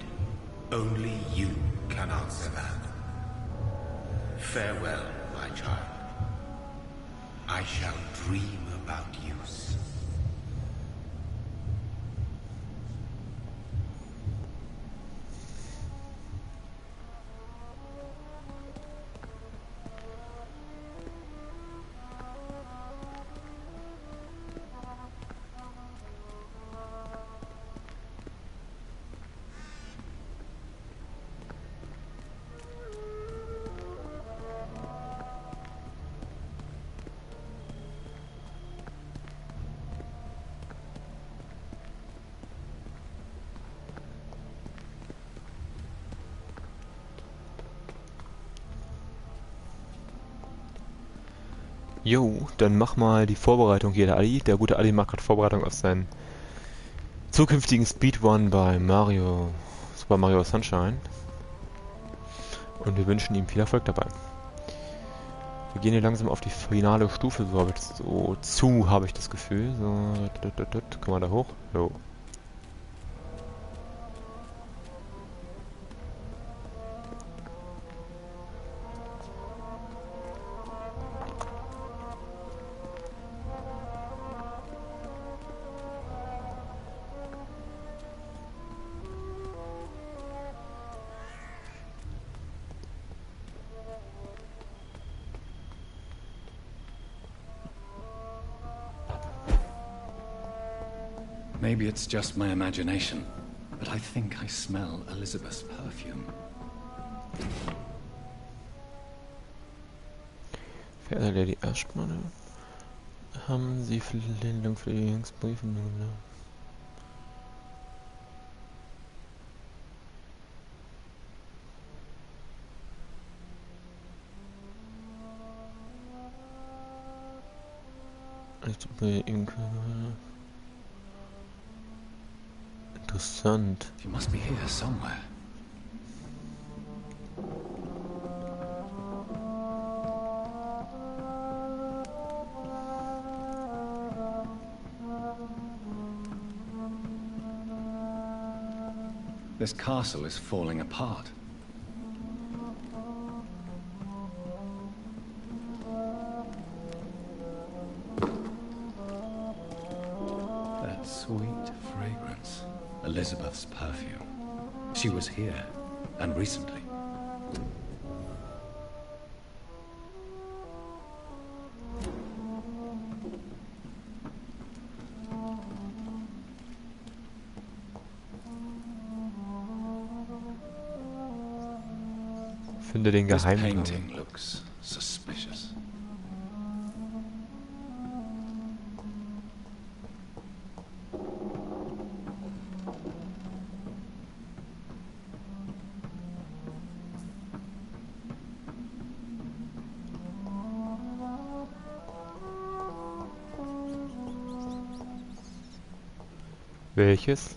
Only you can answer that. Farewell, my child. I shall dream about you soon. Jo, dann mach mal die Vorbereitung hier. Der Ali, der gute Ali macht gerade Vorbereitung auf seinen zukünftigen Speedrun bei Super Mario Sunshine. Und wir wünschen ihm viel Erfolg dabei. Wir gehen hier langsam auf die finale Stufe, habe ich das Gefühl. So, kommen wir da hoch? Jo. Maybe it's just my imagination, but I think I smell Elizabeth's perfume. Verehrter Lady Ashton, haben Sie vielen Dank für die Briefe. Interessant. She must be here somewhere. This castle is falling apart. That sweet fragrance. Elizabeth's perfume. She was here, and recently. Finde den This Geheimgang. painting looks suspicious. Welches?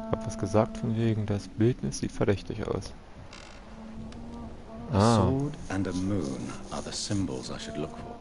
Hab was gesagt von wegen, das Bildnis sieht verdächtig aus. A sword and a moon are the symbols I should look for.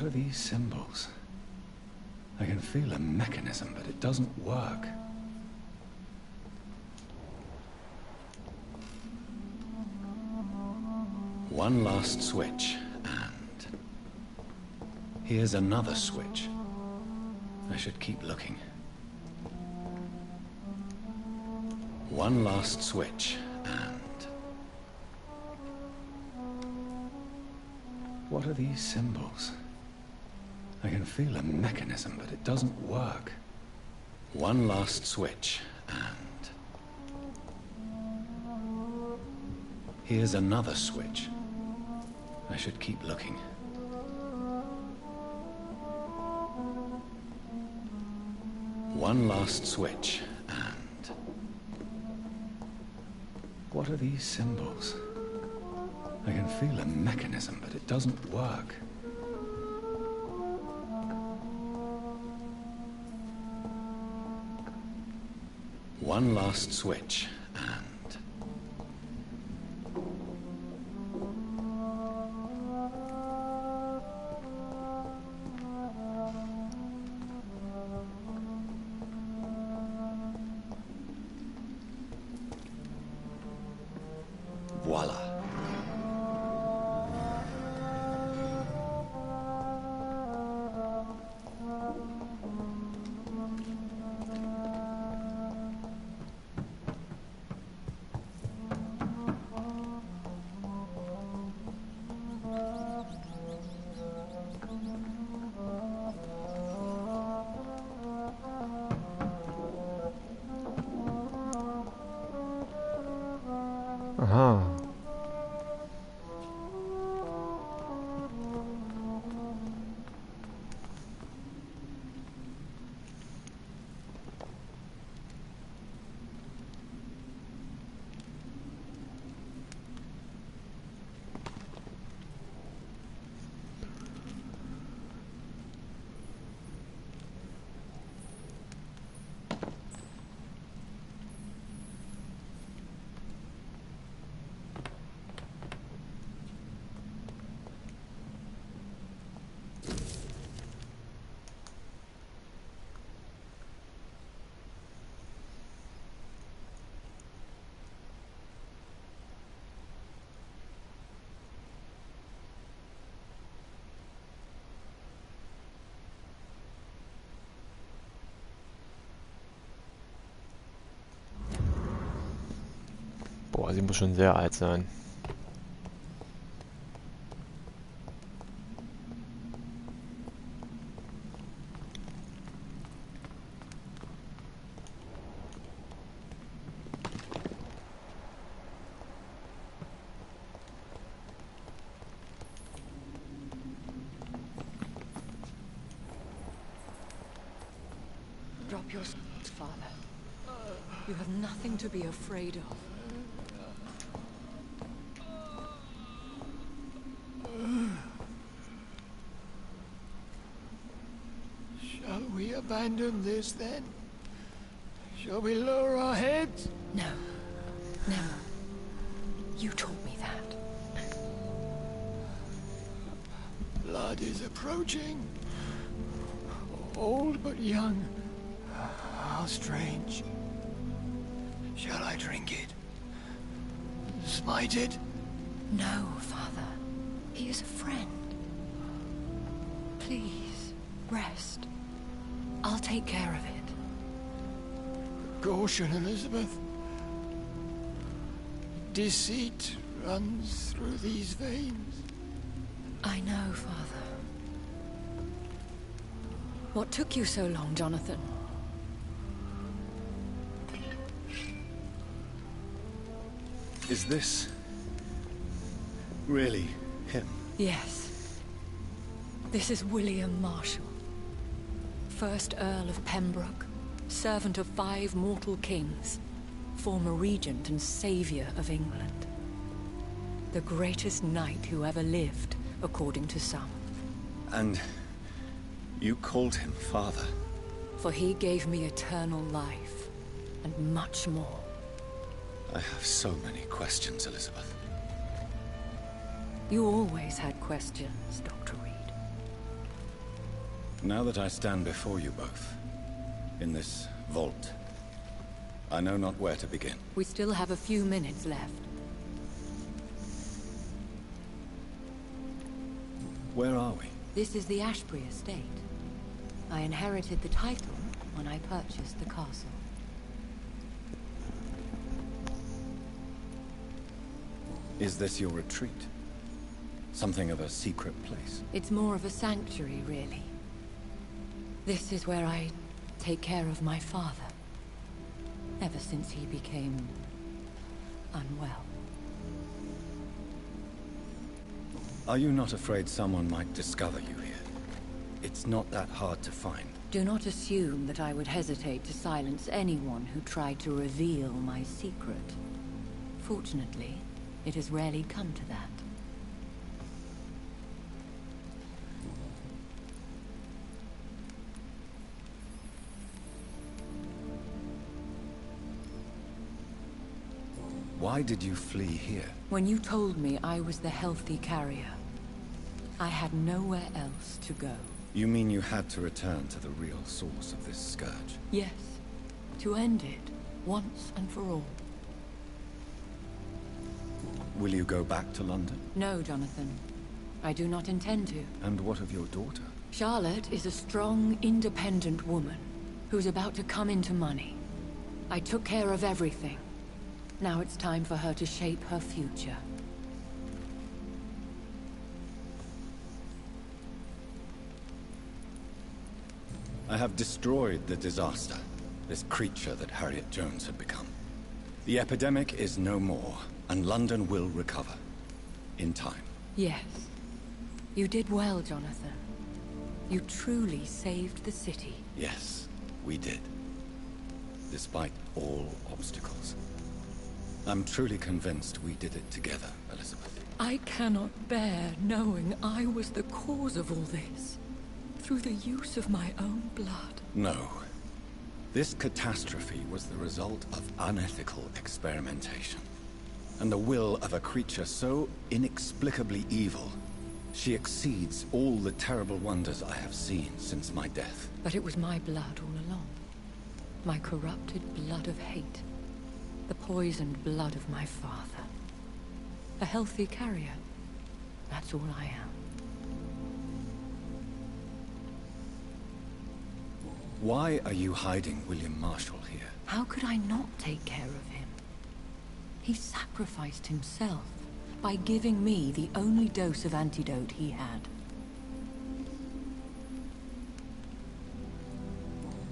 What are these symbols? I can feel a mechanism, but it doesn't work. One last switch, and... here's another switch. I should keep looking. One last switch, and... what are these symbols? I can feel a mechanism, but it doesn't work. One last switch, and... here's another switch. I should keep looking. One last switch, and... what are these symbols? I can feel a mechanism, but it doesn't work. One last switch, and... voila. Aha. Boah, sie muss schon sehr alt sein. Drop your sword, Father. You have nothing to be afraid of. Shall we abandon this then? Shall we lower our heads? No. Never. You taught me that. Blood is approaching. Old but young. How strange. Shall I drink it? Smite it? No, Father. He is a friend. Please, rest. I'll take care of it. Caution, Elizabeth. Deceit runs through these veins. I know, Father. What took you so long, Jonathan? Is this... really him? Yes. This is William Marshall. 1st Earl of Pembroke, servant of 5 mortal kings, former regent and savior of England. The greatest knight who ever lived, according to some. And... you called him father? For he gave me eternal life, and much more. I have so many questions, Elizabeth. You always had questions, Dr. Reed. Now that I stand before you both, in this vault, I know not where to begin. We still have a few minutes left. Where are we? This is the Ashbury estate. I inherited the title when I purchased the castle. Is this your retreat? Something of a secret place? It's more of a sanctuary, really. This is where I take care of my father. Ever since he became unwell. Are you not afraid someone might discover you here? It's not that hard to find. Do not assume that I would hesitate to silence anyone who tried to reveal my secret. Fortunately, it has rarely come to that. Why did you flee here? When you told me I was the healthy carrier, I had nowhere else to go. You mean you had to return to the real source of this scourge? Yes, to end it, once and for all. Will you go back to London? No, Jonathan. I do not intend to. And what of your daughter? Charlotte is a strong, independent woman who's about to come into money. I took care of everything. Now it's time for her to shape her future. I have destroyed the disaster, this creature that Harriet Jones had become. The epidemic is no more, and London will recover. In time. Yes. You did well, Jonathan. You truly saved the city. Yes, we did. Despite all obstacles. I'm truly convinced we did it together, Elizabeth. I cannot bear knowing I was the cause of all this. Through the use of my own blood. No. This catastrophe was the result of unethical experimentation. And the will of a creature so inexplicably evil, she exceeds all the terrible wonders I have seen since my death. But it was my blood all along. My corrupted blood of hate. The poisoned blood of my father. A healthy carrier. That's all I am. Why are you hiding William Marshall here? How could I not take care of him? He sacrificed himself by giving me the only dose of antidote he had.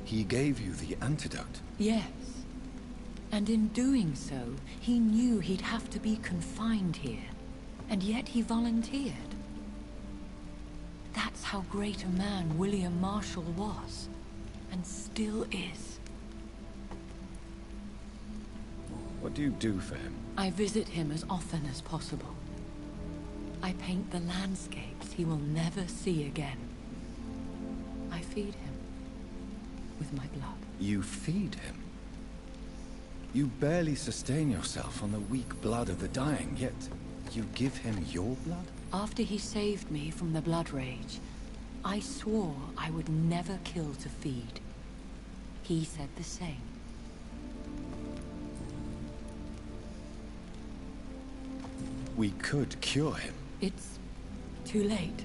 He gave you the antidote? Yes. And in doing so, he knew he'd have to be confined here. And yet he volunteered. That's how great a man William Marshall was. And still is. What do you do for him? I visit him as often as possible. I paint the landscapes he will never see again. I feed him with my blood. You feed him? You barely sustain yourself on the weak blood of the dying, yet you give him your blood? After he saved me from the blood rage, I swore I would never kill to feed. He said the same. We could cure him. It's too late.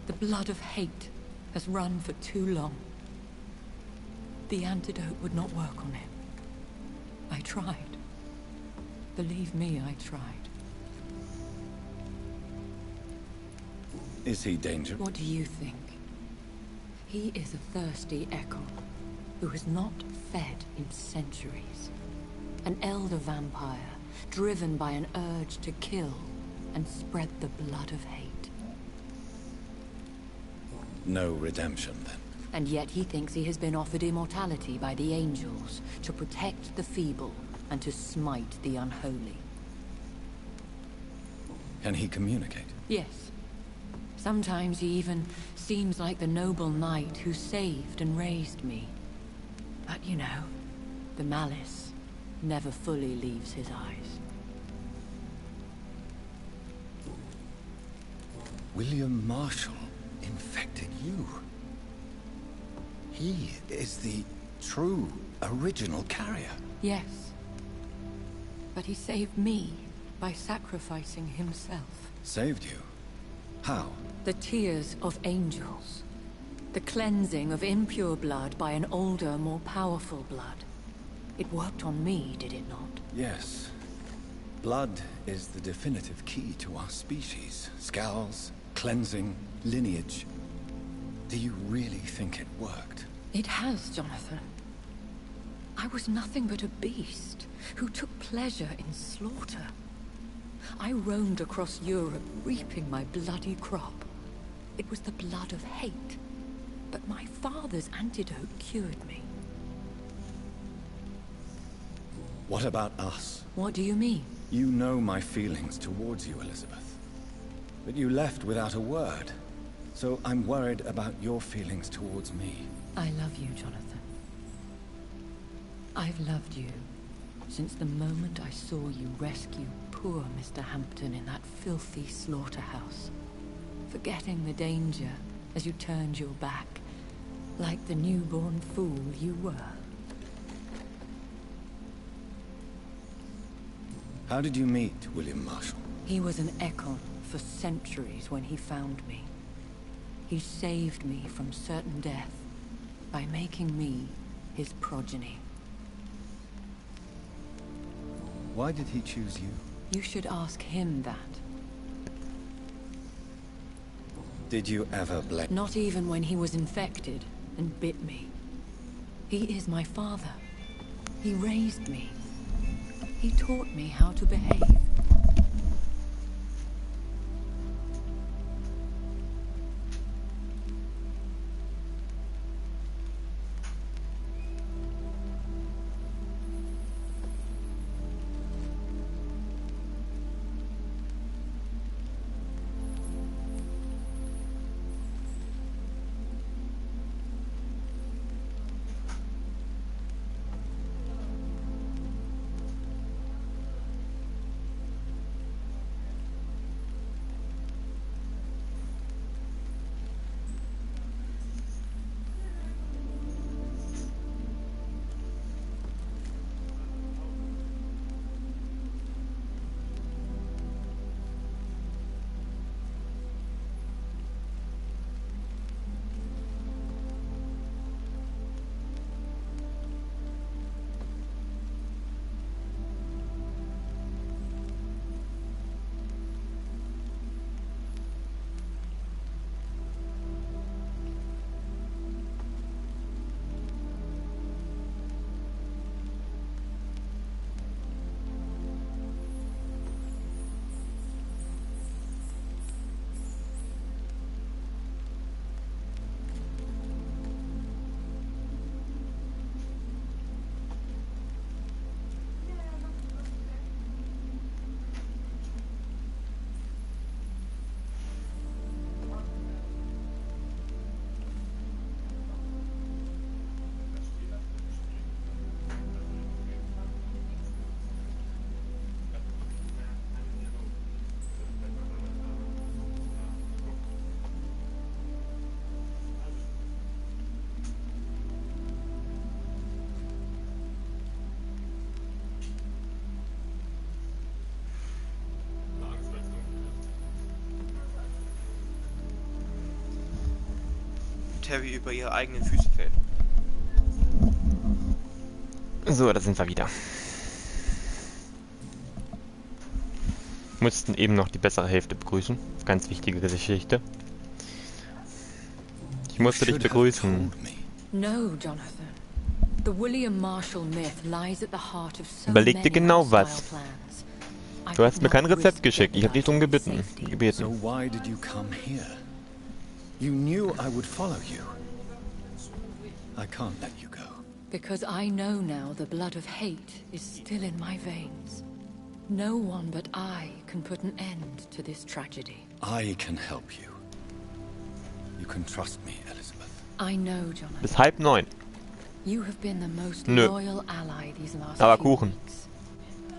The blood of hate has run for too long. The antidote would not work on him. I tried. Believe me, I tried. Is he dangerous? What do you think? He is a thirsty echo who has not fed in centuries. An elder vampire, driven by an urge to kill and spread the blood of hate. No redemption, then. And yet he thinks he has been offered immortality by the angels to protect the feeble and to smite the unholy. Can he communicate? Yes. Sometimes he even seems like the noble knight who saved and raised me. But you know, the malice never fully leaves his eyes. William Marshall infected you? He is the true, original carrier. Yes. But he saved me by sacrificing himself. Saved you? How? The tears of angels. The cleansing of impure blood by an older, more powerful blood. It worked on me, did it not? Yes. Blood is the definitive key to our species. Scowls, cleansing, lineage. Do you really think it worked? It has, Jonathan. I was nothing but a beast who took pleasure in slaughter. I roamed across Europe, reaping my bloody crop. It was the blood of hate. But my father's antidote cured me. What about us? What do you mean? You know my feelings towards you, Elizabeth. But you left without a word. So I'm worried about your feelings towards me. I love you, Jonathan. I've loved you since the moment I saw you rescue poor Mr. Hampton in that filthy slaughterhouse. Forgetting the danger as you turned your back, like the newborn fool you were. How did you meet William Marshall? He was an Ekon for centuries when he found me. He saved me from certain death by making me his progeny. Why did he choose you? You should ask him that. Did you ever blame? Not even when he was infected and bit me. He is my father. He raised me. He taught me how to behave. Terry über ihre eigenen Füße fällt. So, da sind wir wieder. Mussten eben noch die bessere Hälfte begrüßen. Ganz wichtige Geschichte. Ich musste dich begrüßen. No, Jonathan. The William Marshall myth lies at the heart of so Überleg dir many genau was. hostile plans. Du hast mir kein Rezept geschickt. Ich habe dich darum gebeten. So why did you come here? You knew I would follow you. I can't let you go. Because I know now the blood of hate is still in my veins. No one but I can put an end to this tragedy. I can help you. You can trust me, Elizabeth. I know, Jonathan. Bis 8:30. You have been the most Nö. loyal ally these last Aber few Kuchen. weeks.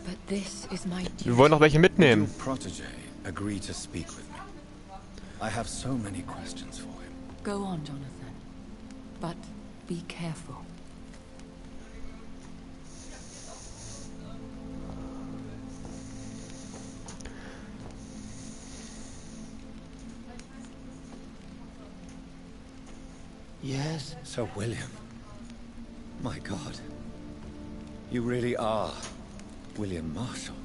But this is my duty. Wir wollen noch welche mitnehmen. Would your protege agree to speak with me? I have so many questions for him. Go on, Jonathan. But Be careful. Yes? Sir William. My God. You really are William Marshall.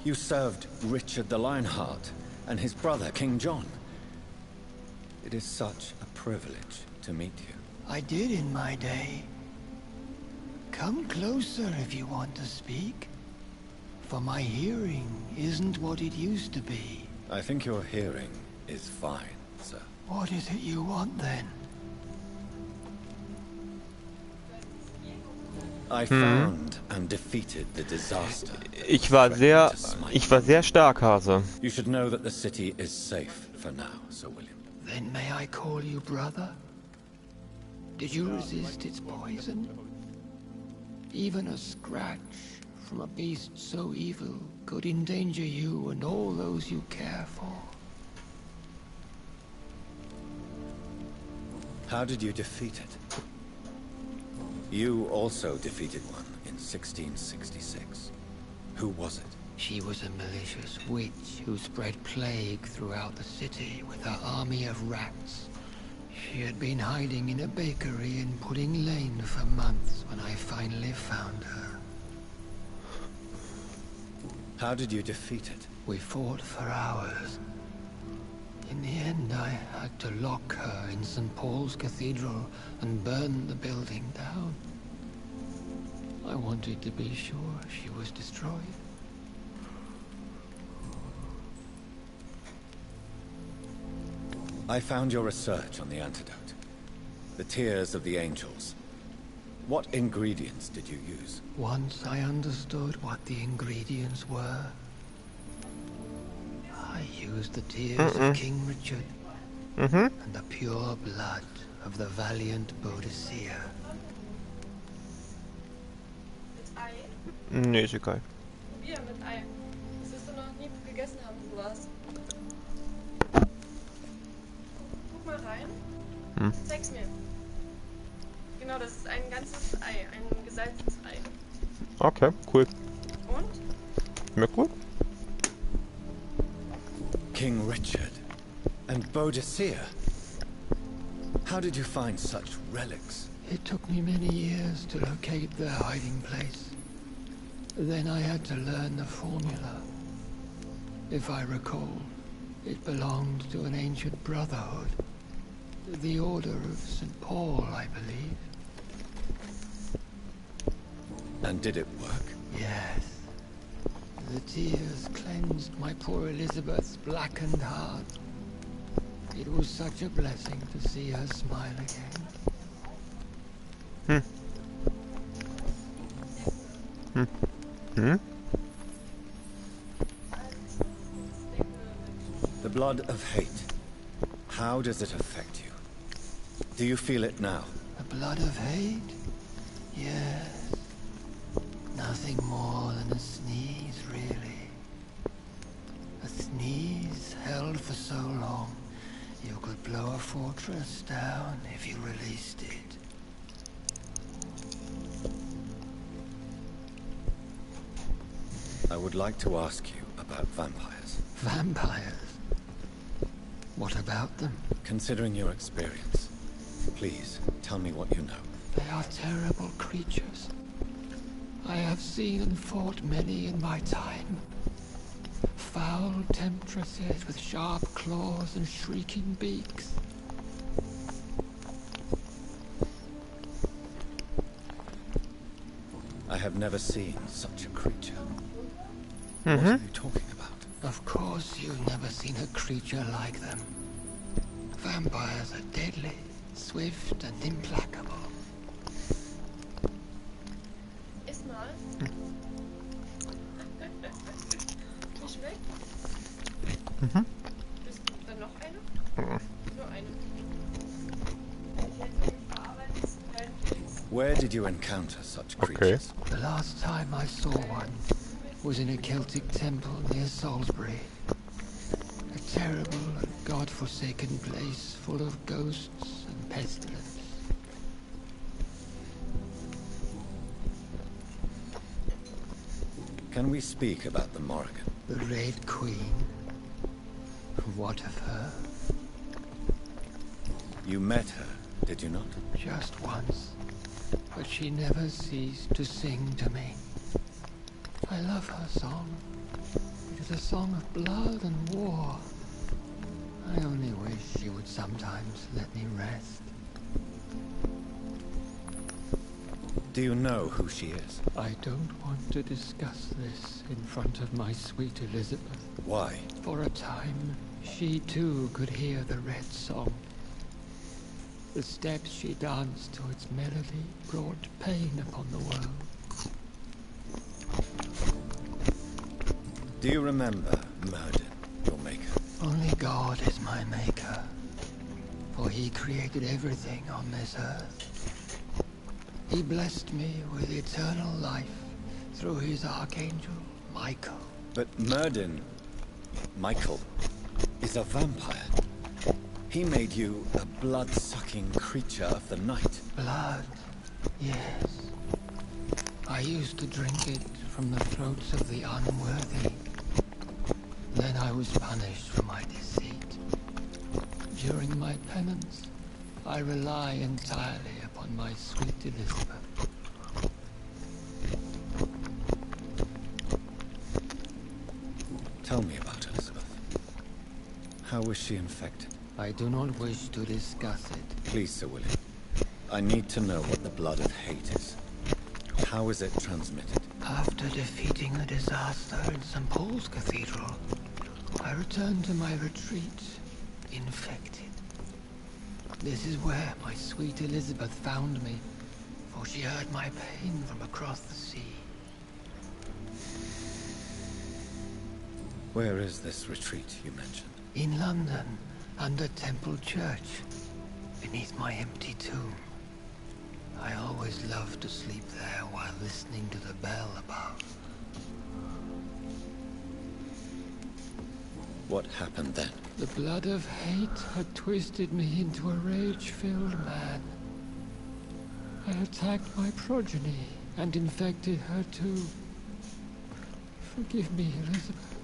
You served Richard the Lionheart and his brother, King John. It is such a privilege to meet you. I did in my day. Come closer if you want to speak. For my hearing isn't what it used to be. I think your hearing is fine, sir. What is it you want then? I found and defeated the disaster. Ich war sehr stark, Hase. You should know that the city is safe for now, Sir William. Then may I call you brother? Did you resist its poison? Even a scratch from a beast so evil could endanger you and all those you care for. How did you defeat it? You also defeated one in 1666. Who was it? She was a malicious witch who spread plague throughout the city with her army of rats. She had been hiding in a bakery in Pudding Lane for months when I finally found her. How did you defeat it? We fought for hours. In the end, I had to lock her in St. Paul's Cathedral and burn the building down. I wanted to be sure she was destroyed. I found your research on the antidote. The tears of the angels. What ingredients did you use? Once I understood what the ingredients were, I used the tears of King Richard and the pure blood of the valiant Boadicea. Nee, ist egal. Bier mit Ei. Das wirst du noch nie gegessen haben, sowas. Guck mal rein. Zeig's mir. Genau, das ist ein ganzes Ei, ein gesalzenes Ei. Okay, cool. Und? Schmeckt gut. King Richard and Boadicea. How did you find such relics? It took me many years to locate their hiding place. Then I had to learn the formula. If I recall, it belonged to an ancient brotherhood. The Order of St. Paul, I believe. And did it work? Yes. The tears cleansed my poor Elizabeth's blackened heart. It was such a blessing to see her smile again. The blood of hate. How does it affect you? Do you feel it now? The blood of hate? Yes. Nothing more than a sneeze, really. A sneeze held for so long, you could blow a fortress down if you released it. I would like to ask you about vampires. Vampires? What about them? Considering your experience, please tell me what you know. They are terrible creatures. I have seen and fought many in my time. Foul temptresses with sharp claws and shrieking beaks. I have never seen such a creature. What are you talking about? Of course you've never seen a creature like them. Vampires are deadly, swift and implacable. Iss mal. Wie schmeckt? Ist dann noch eine? Nur eine. Ich hätte verarbeitetes Kellenpilz. Where did you encounter such creatures? The last time I saw one was in a Celtic temple near Salisbury. A terrible and god-forsaken place full of ghosts and pestilence. Can we speak about the Morrigan? The Red Queen. What of her? You met her, did you not? Just once. But she never ceased to sing to me. I love her song. It is a song of blood and war. I only wish she would sometimes let me rest. Do you know who she is? I don't want to discuss this in front of my sweet Elizabeth. Why? For a time, she too could hear the red song. The steps she danced to its melody brought pain upon the world. Do you remember Murden, your maker? Only God is my maker, for he created everything on this earth. He blessed me with eternal life through his archangel, Michael. But Murden, Michael, is a vampire. He made you a blood-sucking creature of the night. Blood, yes. I used to drink it from the throats of the unworthy. Then I was punished for my deceit. During my penance, I rely entirely upon my sweet Elizabeth. Tell me about Elizabeth. How was she infected? I do not wish to discuss it. Please, Sir William. I need to know what the blood of hate is. How is it transmitted? After defeating the disaster in St. Paul's Cathedral, I returned to my retreat, infected. This is where my sweet Elizabeth found me, for she heard my pain from across the sea. Where is this retreat you mentioned? In London, under Temple Church, beneath my empty tomb. I always loved to sleep there while listening to the bell above. What happened then? The blood of hate had twisted me into a rage-filled man. I attacked my progeny and infected her too. Forgive me, Elizabeth.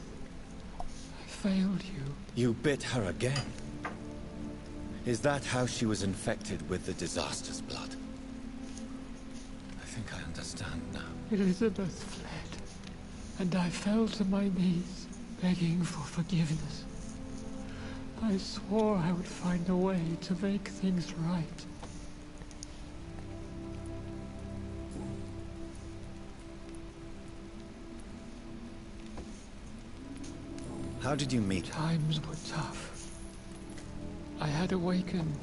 I failed you. You bit her again? Is that how she was infected with the disaster's blood? I think I understand now. Elizabeth fled, and I fell to my knees, begging for forgiveness. I swore I would find a way to make things right. How did you meet her? Times were tough. I had awakened.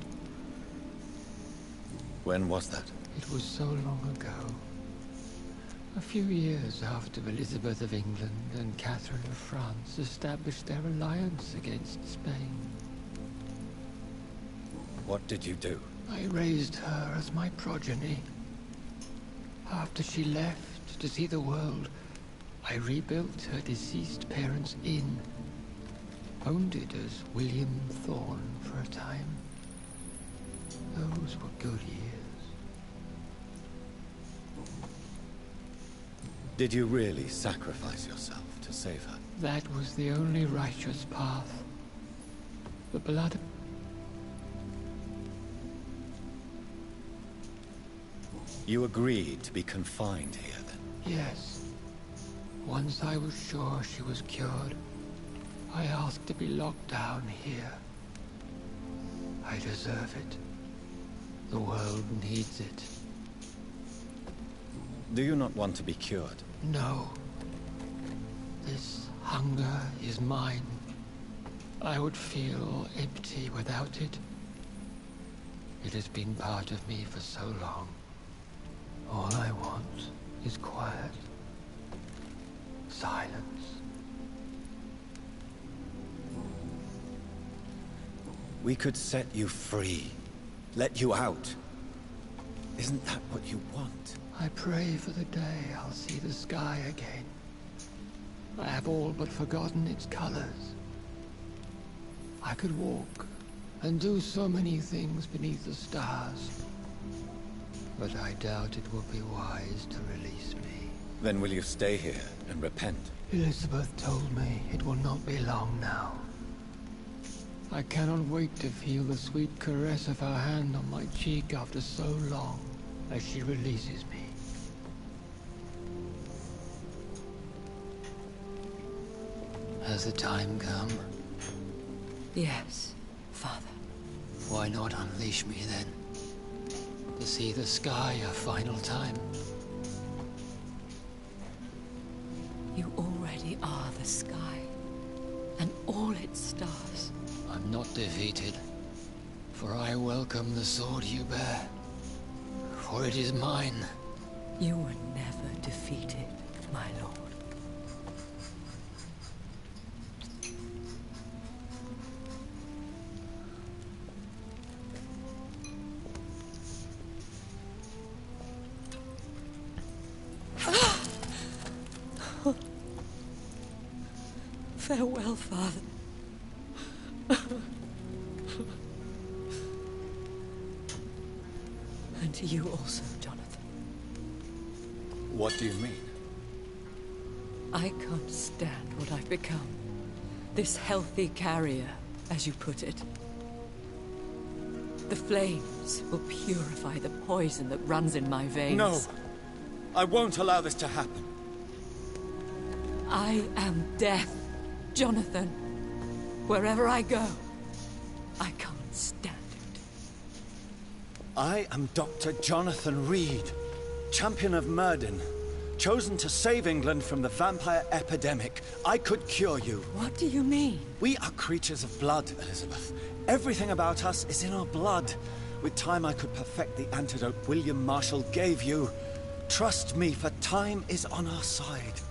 When was that? It was so long ago. A few years after Elizabeth of England and Catherine of France established their alliance against Spain. What did you do? I raised her as my progeny. After she left to see the world, I rebuilt her deceased parents' inn. Owned it as William Thorne for a time. Those were good years. Did you really sacrifice yourself to save her? That was the only righteous path. The blood... You agreed to be confined here, then? Yes. Once I was sure she was cured, I asked to be locked down here. I deserve it. The world needs it. Do you not want to be cured? No. This hunger is mine. I would feel empty without it. It has been part of me for so long. All I want is quiet. Silence. We could set you free. Let you out. Isn't that what you want? I pray for the day I'll see the sky again. I have all but forgotten its colors. I could walk and do so many things beneath the stars. But I doubt it would be wise to release me. Then will you stay here and repent? Elizabeth told me it will not be long now. I cannot wait to feel the sweet caress of her hand on my cheek after so long, as she releases me. Has the time come? Yes, Father. Why not unleash me then? To see the sky a final time? You already are the sky, and all its stars. I'm not defeated, for I welcome the sword you bear, for it is mine. You were never defeated, my lord. Farewell, Father. And to you also, Jonathan. What do you mean? I can't stand what I've become. This healthy carrier, as you put it. The flames will purify the poison that runs in my veins. No! I won't allow this to happen. I am death, Jonathan. Wherever I go, I can't stand it. I am Dr. Jonathan Reed, champion of Myrddin, chosen to save England from the vampire epidemic. I could cure you. What do you mean? We are creatures of blood, Elizabeth. Everything about us is in our blood. With time, I could perfect the antidote William Marshall gave you. Trust me, for time is on our side.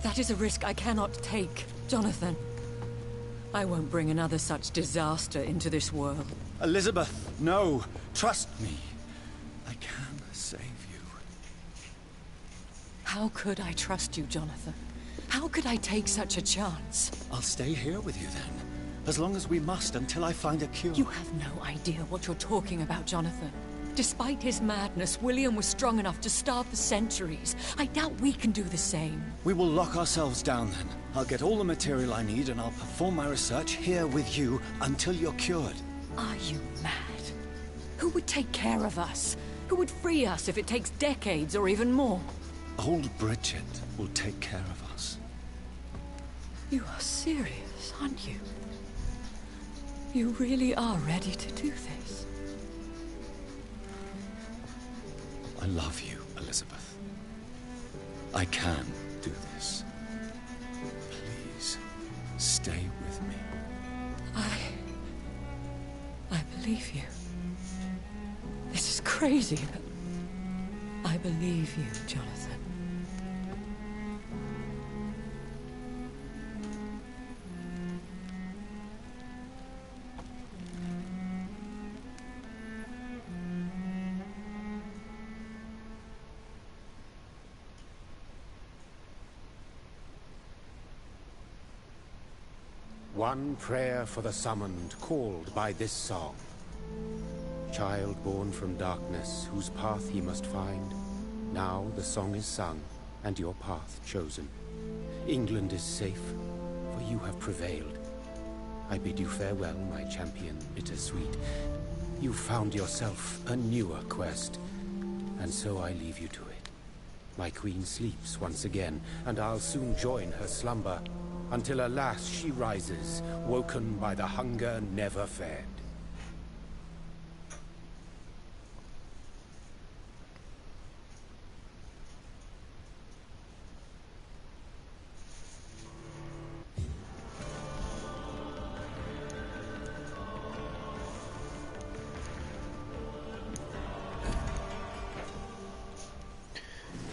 That is a risk I cannot take, Jonathan. I won't bring another such disaster into this world. Elizabeth, no. Trust me. I can save you. How could I trust you, Jonathan? How could I take such a chance? I'll stay here with you then. As long as we must, until I find a cure. You have no idea what you're talking about, Jonathan. Despite his madness, William was strong enough to starve for centuries. I doubt we can do the same. We will lock ourselves down then. I'll get all the material I need and I'll perform my research here with you until you're cured. Are you mad? Who would take care of us? Who would free us if it takes decades or even more? Old Bridget will take care of us. You are serious, aren't you? You really are ready to do this? I love you, Elizabeth. I can do this. Please, stay with me. I believe you. This is crazy, but I believe you, Jonathan. One prayer for the summoned, called by this song. Child born from darkness, whose path ye must find. Now the song is sung, and your path chosen. England is safe, for you have prevailed. I bid you farewell, my champion bittersweet. You found yourself a newer quest, and so I leave you to it. My queen sleeps once again, and I'll soon join her slumber, until alas she rises, woken by the hunger never fed.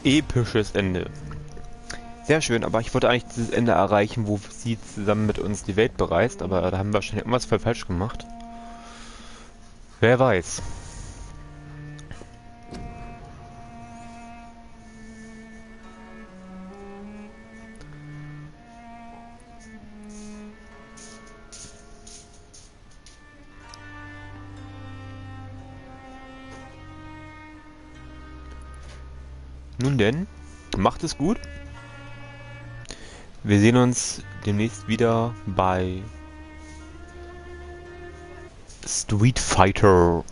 Episches Ende. Sehr schön, aber ich wollte eigentlich dieses Ende erreichen, wo sie zusammen mit uns die Welt bereist, aber da haben wir wahrscheinlich irgendwas voll falsch gemacht. Wer weiß. Nun denn, macht es gut. Wir sehen uns demnächst wieder bei Street Fighter.